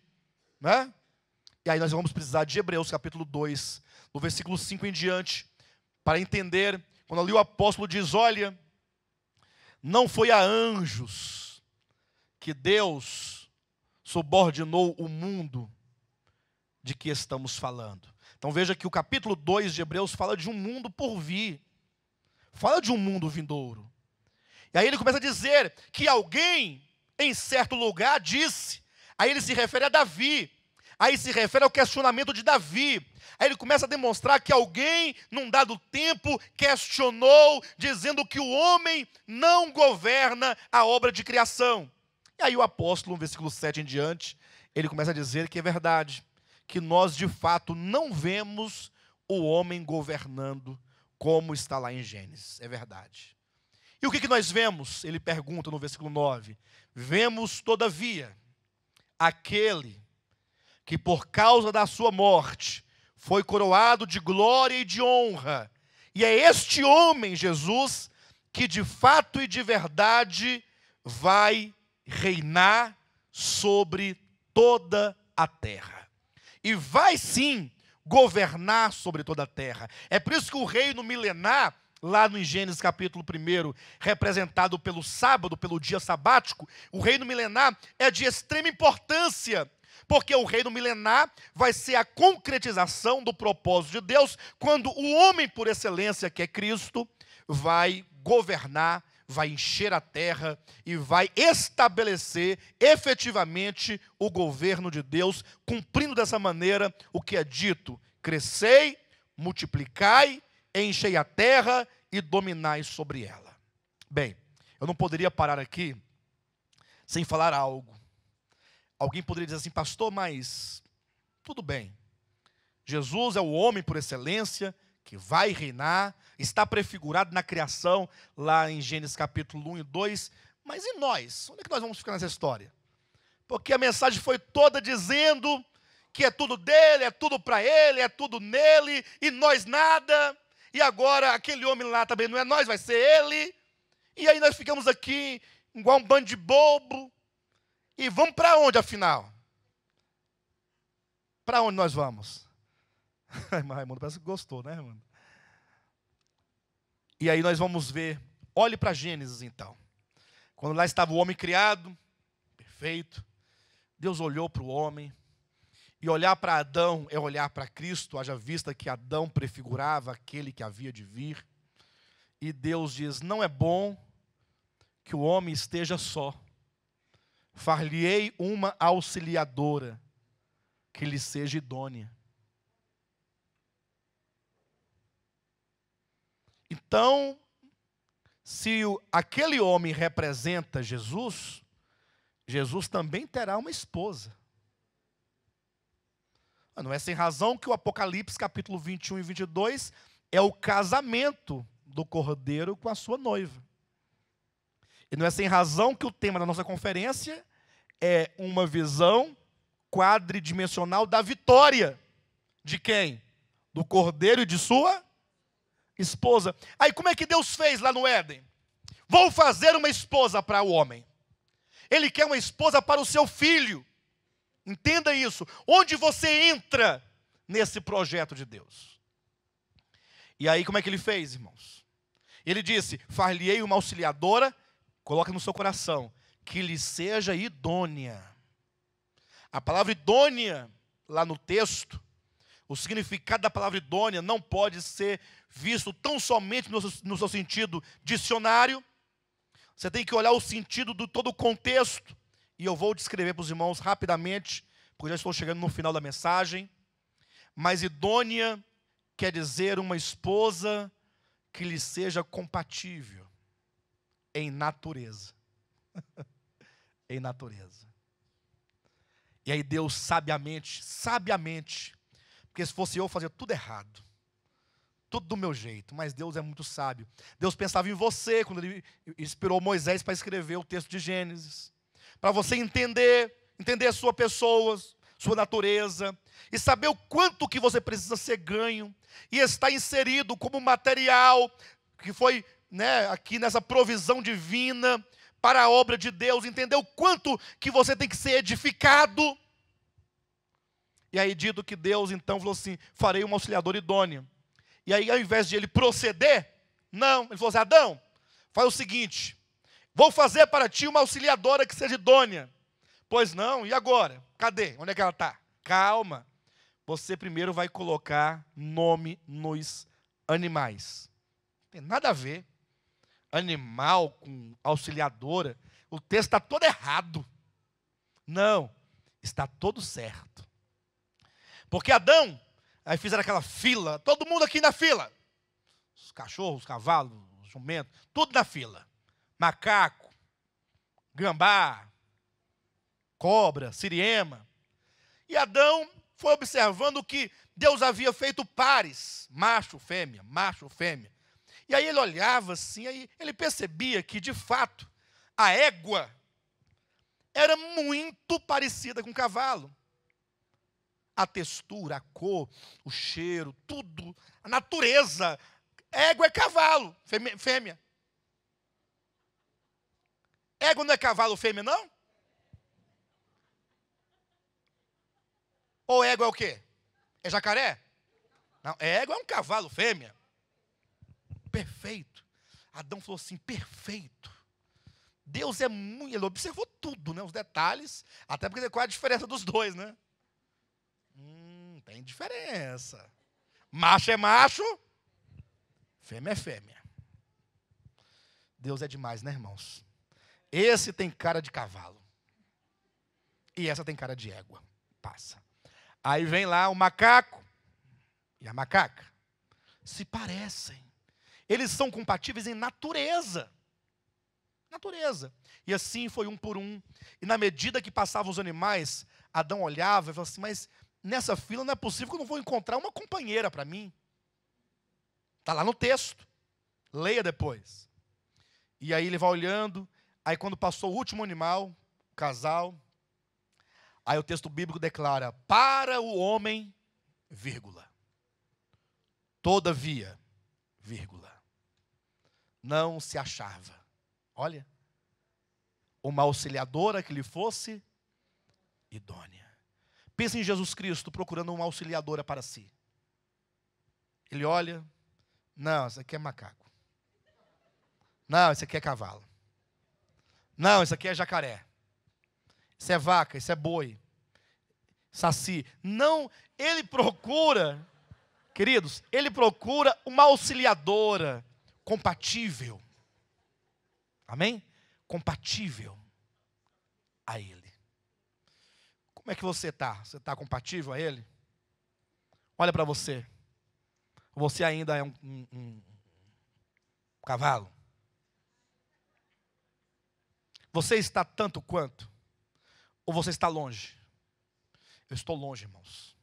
né? E aí nós vamos precisar de Hebreus capítulo 2, do versículo 5 em diante, para entender, quando ali o apóstolo diz, olha, não foi a anjos que Deus subordinou o mundo de que estamos falando. Então veja que o capítulo 2 de Hebreus fala de um mundo por vir. Fala de um mundo vindouro. E aí ele começa a dizer que alguém em certo lugar disse. Aí ele se refere a Davi. Aí se refere ao questionamento de Davi. Aí ele começa a demonstrar que alguém, num dado tempo, questionou, dizendo que o homem não governa a obra de criação. E aí o apóstolo, no versículo 7 em diante, ele começa a dizer que é verdade, que nós de fato não vemos o homem governando como está lá em Gênesis. É verdade. E o que nós vemos? Ele pergunta no versículo 9. Vemos, todavia, aquele que por causa da sua morte foi coroado de glória e de honra. E é este homem, Jesus, que de fato e de verdade vai reinar sobre toda a terra. E vai sim governar sobre toda a terra. É por isso que o reino milenar, lá no Gênesis capítulo 1, representado pelo sábado, pelo dia sabático, o reino milenar é de extrema importância, porque o reino milenar vai ser a concretização do propósito de Deus, quando o homem por excelência, que é Cristo, vai governar, vai encher a terra e vai estabelecer efetivamente o governo de Deus, cumprindo dessa maneira o que é dito: crescei, multiplicai, enchei a terra e dominai sobre ela. Bem, eu não poderia parar aqui sem falar algo. Alguém poderia dizer assim, pastor, mas tudo bem. Jesus é o homem por excelência, que vai reinar, está prefigurado na criação, lá em Gênesis capítulo 1 e 2, mas e nós? Onde é que nós vamos ficar nessa história? Porque a mensagem foi toda dizendo que é tudo dele, é tudo para ele, é tudo nele, e nós nada, e agora aquele homem lá também não é nós, vai ser ele, e aí nós ficamos aqui igual um bando de bobo, e vamos para onde afinal? Para onde nós vamos? Raimundo parece que gostou, né, Raimundo? E aí nós vamos ver, olhe para Gênesis então. Quando lá estava o homem criado, perfeito, Deus olhou para o homem, e olhar para Adão é olhar para Cristo, haja vista que Adão prefigurava aquele que havia de vir. E Deus diz, não é bom que o homem esteja só. Far-lhe-ei uma auxiliadora. que lhe seja idônea. Então, se aquele homem representa Jesus, Jesus também terá uma esposa. Não é sem razão que o Apocalipse, capítulo 21 e 22, é o casamento do Cordeiro com a sua noiva. E não é sem razão que o tema da nossa conferência é uma visão quadridimensional da vitória. De quem? Do Cordeiro e de sua esposa. Aí como é que Deus fez lá no Éden? Vou fazer uma esposa para o homem. Ele quer uma esposa para o seu filho. Entenda isso. Onde você entra nesse projeto de Deus? E aí como é que ele fez, irmãos? Ele disse, far-lhe-ei uma auxiliadora, coloca no seu coração, que lhe seja idônea. A palavra idônea, lá no texto, o significado da palavra idônea não pode ser visto tão somente no seu sentido dicionário. Você tem que olhar o sentido de todo o contexto. E eu vou descrever para os irmãos rapidamente, porque já estou chegando no final da mensagem. Mas idônea quer dizer uma esposa que lhe seja compatível em natureza. Em natureza. E aí Deus sabiamente, porque se fosse eu fazia tudo errado, tudo do meu jeito, mas Deus é muito sábio. Deus pensava em você quando Ele inspirou Moisés para escrever o texto de Gênesis, para você entender a sua pessoa, sua natureza, e saber o quanto que você precisa ser ganho, e está inserido como material, que foi aqui nessa provisão divina, para a obra de Deus, entender o quanto que você tem que ser edificado. E aí dito que Deus então falou assim, farei uma auxiliadora idônea. E aí ao invés de ele proceder, não, ele falou assim, Adão, faz o seguinte, vou fazer para ti uma auxiliadora que seja idônea. Pois não, e agora? Cadê? Onde é que ela está? Calma, você primeiro vai colocar nome nos animais. Não tem nada a ver. Animal com auxiliadora, o texto está todo errado. Não, está todo certo. Porque Adão, aí fizeram aquela fila, todo mundo aqui na fila. Os cachorros, os cavalos, os jumentos, tudo na fila. Macaco, gambá, cobra, siriema. E Adão foi observando que Deus havia feito pares, macho, fêmea, macho, fêmea. E aí ele olhava assim, aí ele percebia que, de fato, a égua era muito parecida com o cavalo. A textura, a cor, o cheiro, tudo, a natureza. Égua é cavalo, fêmea. Égua não é cavalo, fêmea, não? Ou égua é o quê? É jacaré? Não, égua é um cavalo, fêmea. Perfeito. Adão falou assim, perfeito. Deus é muito, ele observou tudo, os detalhes, até porque qual é a diferença dos dois, né? Tem diferença. Macho é macho, fêmea é fêmea. Deus é demais, né, irmãos? Esse tem cara de cavalo. E essa tem cara de égua. Passa. Aí vem lá o macaco e a macaca. Se parecem. Eles são compatíveis em natureza. Natureza. E assim foi um por um. E na medida que passavam os animais, Adão olhava e falava assim, mas nessa fila não é possível que eu não vou encontrar uma companheira para mim. Está lá no texto. Leia depois. E aí ele vai olhando. Aí quando passou o último animal, o casal, aí o texto bíblico declara, para o homem, vírgula. Todavia, vírgula. Não se achava. Olha. Uma auxiliadora que lhe fosse idônea. Pensa em Jesus Cristo procurando uma auxiliadora para si. Ele olha. Não, isso aqui é macaco. Não, isso aqui é cavalo. Não, isso aqui é jacaré. Isso é vaca, isso é boi. Saci. Não, ele procura, queridos, ele procura uma auxiliadora compatível. Amém? Compatível a ele. Como é que você está? Você está compatível a Ele? Olha para você. Você ainda é um cavalo? Você está tanto quanto? Ou você está longe? Eu estou longe, irmãos.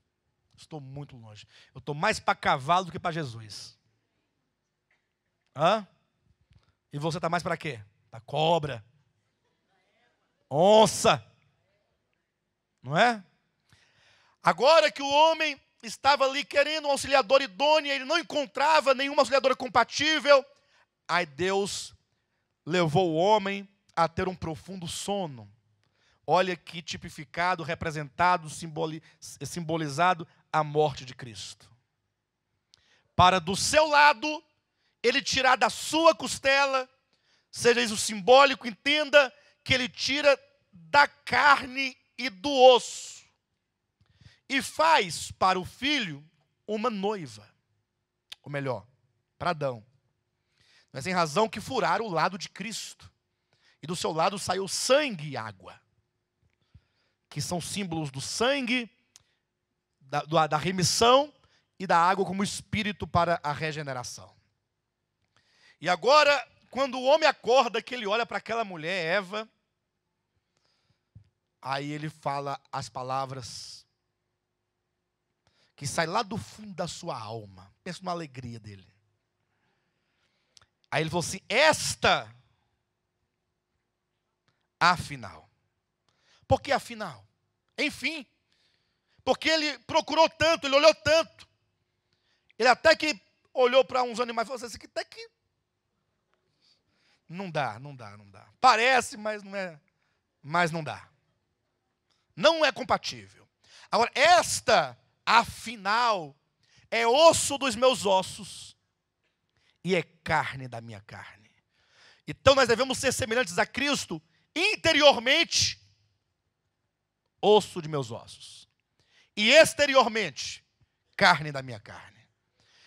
Estou muito longe. Eu estou mais para cavalo do que para Jesus. Hã? E você está mais para quê? Para cobra. Onça. Não é? Agora que o homem estava ali querendo um auxiliador idôneo, ele não encontrava nenhuma auxiliadora compatível, aí Deus levou o homem a ter um profundo sono. Olha que tipificado, representado, simbolizado a morte de Cristo. Para do seu lado, ele tirar da sua costela, seja isso simbólico, entenda que ele tira da carne e do osso. E faz para o filho uma noiva. Ou melhor, para Adão. Mas em razão que furaram o lado de Cristo. E do seu lado saiu sangue e água. Que são símbolos do sangue, da remissão e da água como espírito para a regeneração. E agora, quando o homem acorda, que ele olha para aquela mulher, Eva, aí ele fala as palavras que saem lá do fundo da sua alma. Pensa numa alegria dele. Aí ele falou assim, afinal. Por que afinal? Enfim. Porque ele procurou tanto, ele olhou tanto. Ele até que olhou para uns animais e falou assim, até que não dá. Parece, mas não é. Mas não dá. Não é compatível. Agora, afinal, é osso dos meus ossos e é carne da minha carne. Então nós devemos ser semelhantes a Cristo interiormente, osso de meus ossos, e exteriormente, carne da minha carne.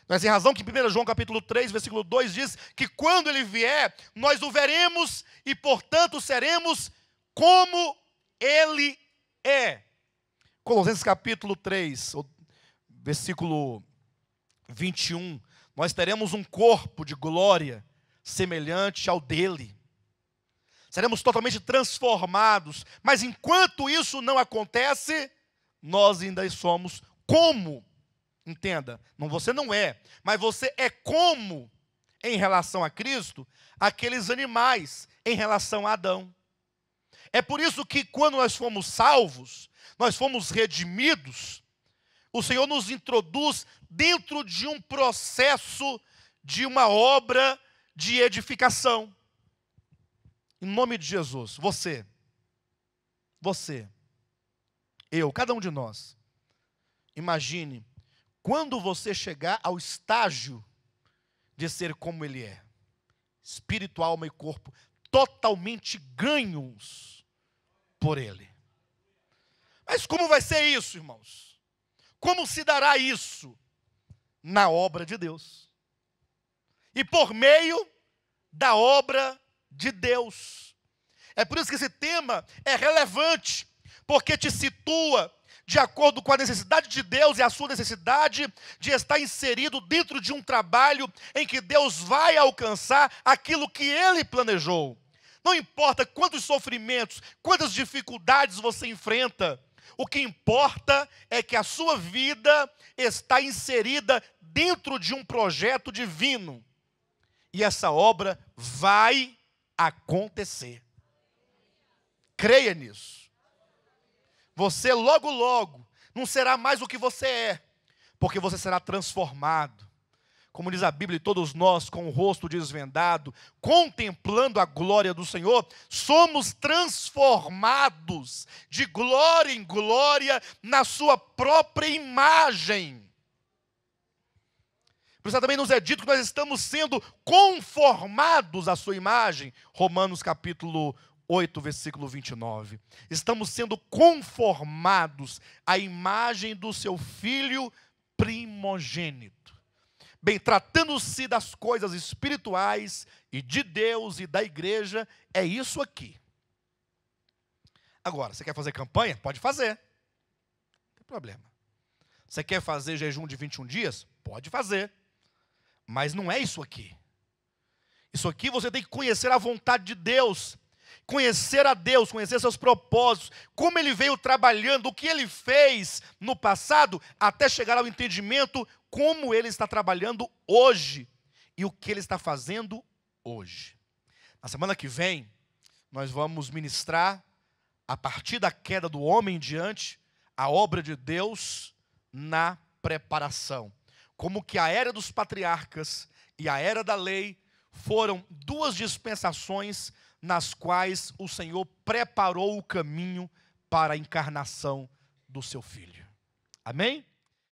Mas em razão que em 1 João capítulo 3, versículo 2 diz que quando ele vier, nós o veremos e portanto seremos como ele é. Colossenses capítulo 3, versículo 21, nós teremos um corpo de glória semelhante ao dele. Seremos totalmente transformados, mas enquanto isso não acontece, nós ainda somos como. Entenda, você não é, mas você é como, em relação a Cristo, aqueles animais em relação a Adão. É por isso que quando nós fomos salvos, nós fomos redimidos, o Senhor nos introduz dentro de um processo, de uma obra de edificação. Em nome de Jesus, você, eu, cada um de nós, imagine, quando você chegar ao estágio de ser como Ele é, espírito, alma e corpo, totalmente ganhos por Ele. Mas como vai ser isso, irmãos? Como se dará isso? Na obra de Deus. E por meio da obra de Deus. É por isso que esse tema é relevante, porque te situa de acordo com a necessidade de Deus e a sua necessidade de estar inserido dentro de um trabalho em que Deus vai alcançar aquilo que Ele planejou. Não importa quantos sofrimentos, quantas dificuldades você enfrenta, o que importa é que a sua vida está inserida dentro de um projeto divino. E essa obra vai acontecer. Creia nisso. Você logo, logo, não será mais o que você é, porque você será transformado. Como diz a Bíblia, todos nós, com o rosto desvendado, contemplando a glória do Senhor, somos transformados de glória em glória na sua própria imagem. Por isso também nos é dito que nós estamos sendo conformados à sua imagem. Romanos capítulo 8, versículo 29. Estamos sendo conformados à imagem do seu Filho primogênito. Bem, tratando-se das coisas espirituais e de Deus e da igreja, é isso aqui. Agora, você quer fazer campanha? Pode fazer. tem problema. Você quer fazer jejum de 21 dias? Pode fazer. Mas não é isso aqui. Isso aqui você tem que conhecer a vontade de Deus. Conhecer a Deus, conhecer seus propósitos. Como Ele veio trabalhando, o que Ele fez no passado, até chegar ao entendimento como Ele está trabalhando hoje. E o que Ele está fazendo hoje. Na semana que vem, nós vamos ministrar, a partir da queda do homem em diante, a obra de Deus na preparação. Como que a era dos patriarcas e a era da lei foram duas dispensações nas quais o Senhor preparou o caminho para a encarnação do seu Filho. Amém?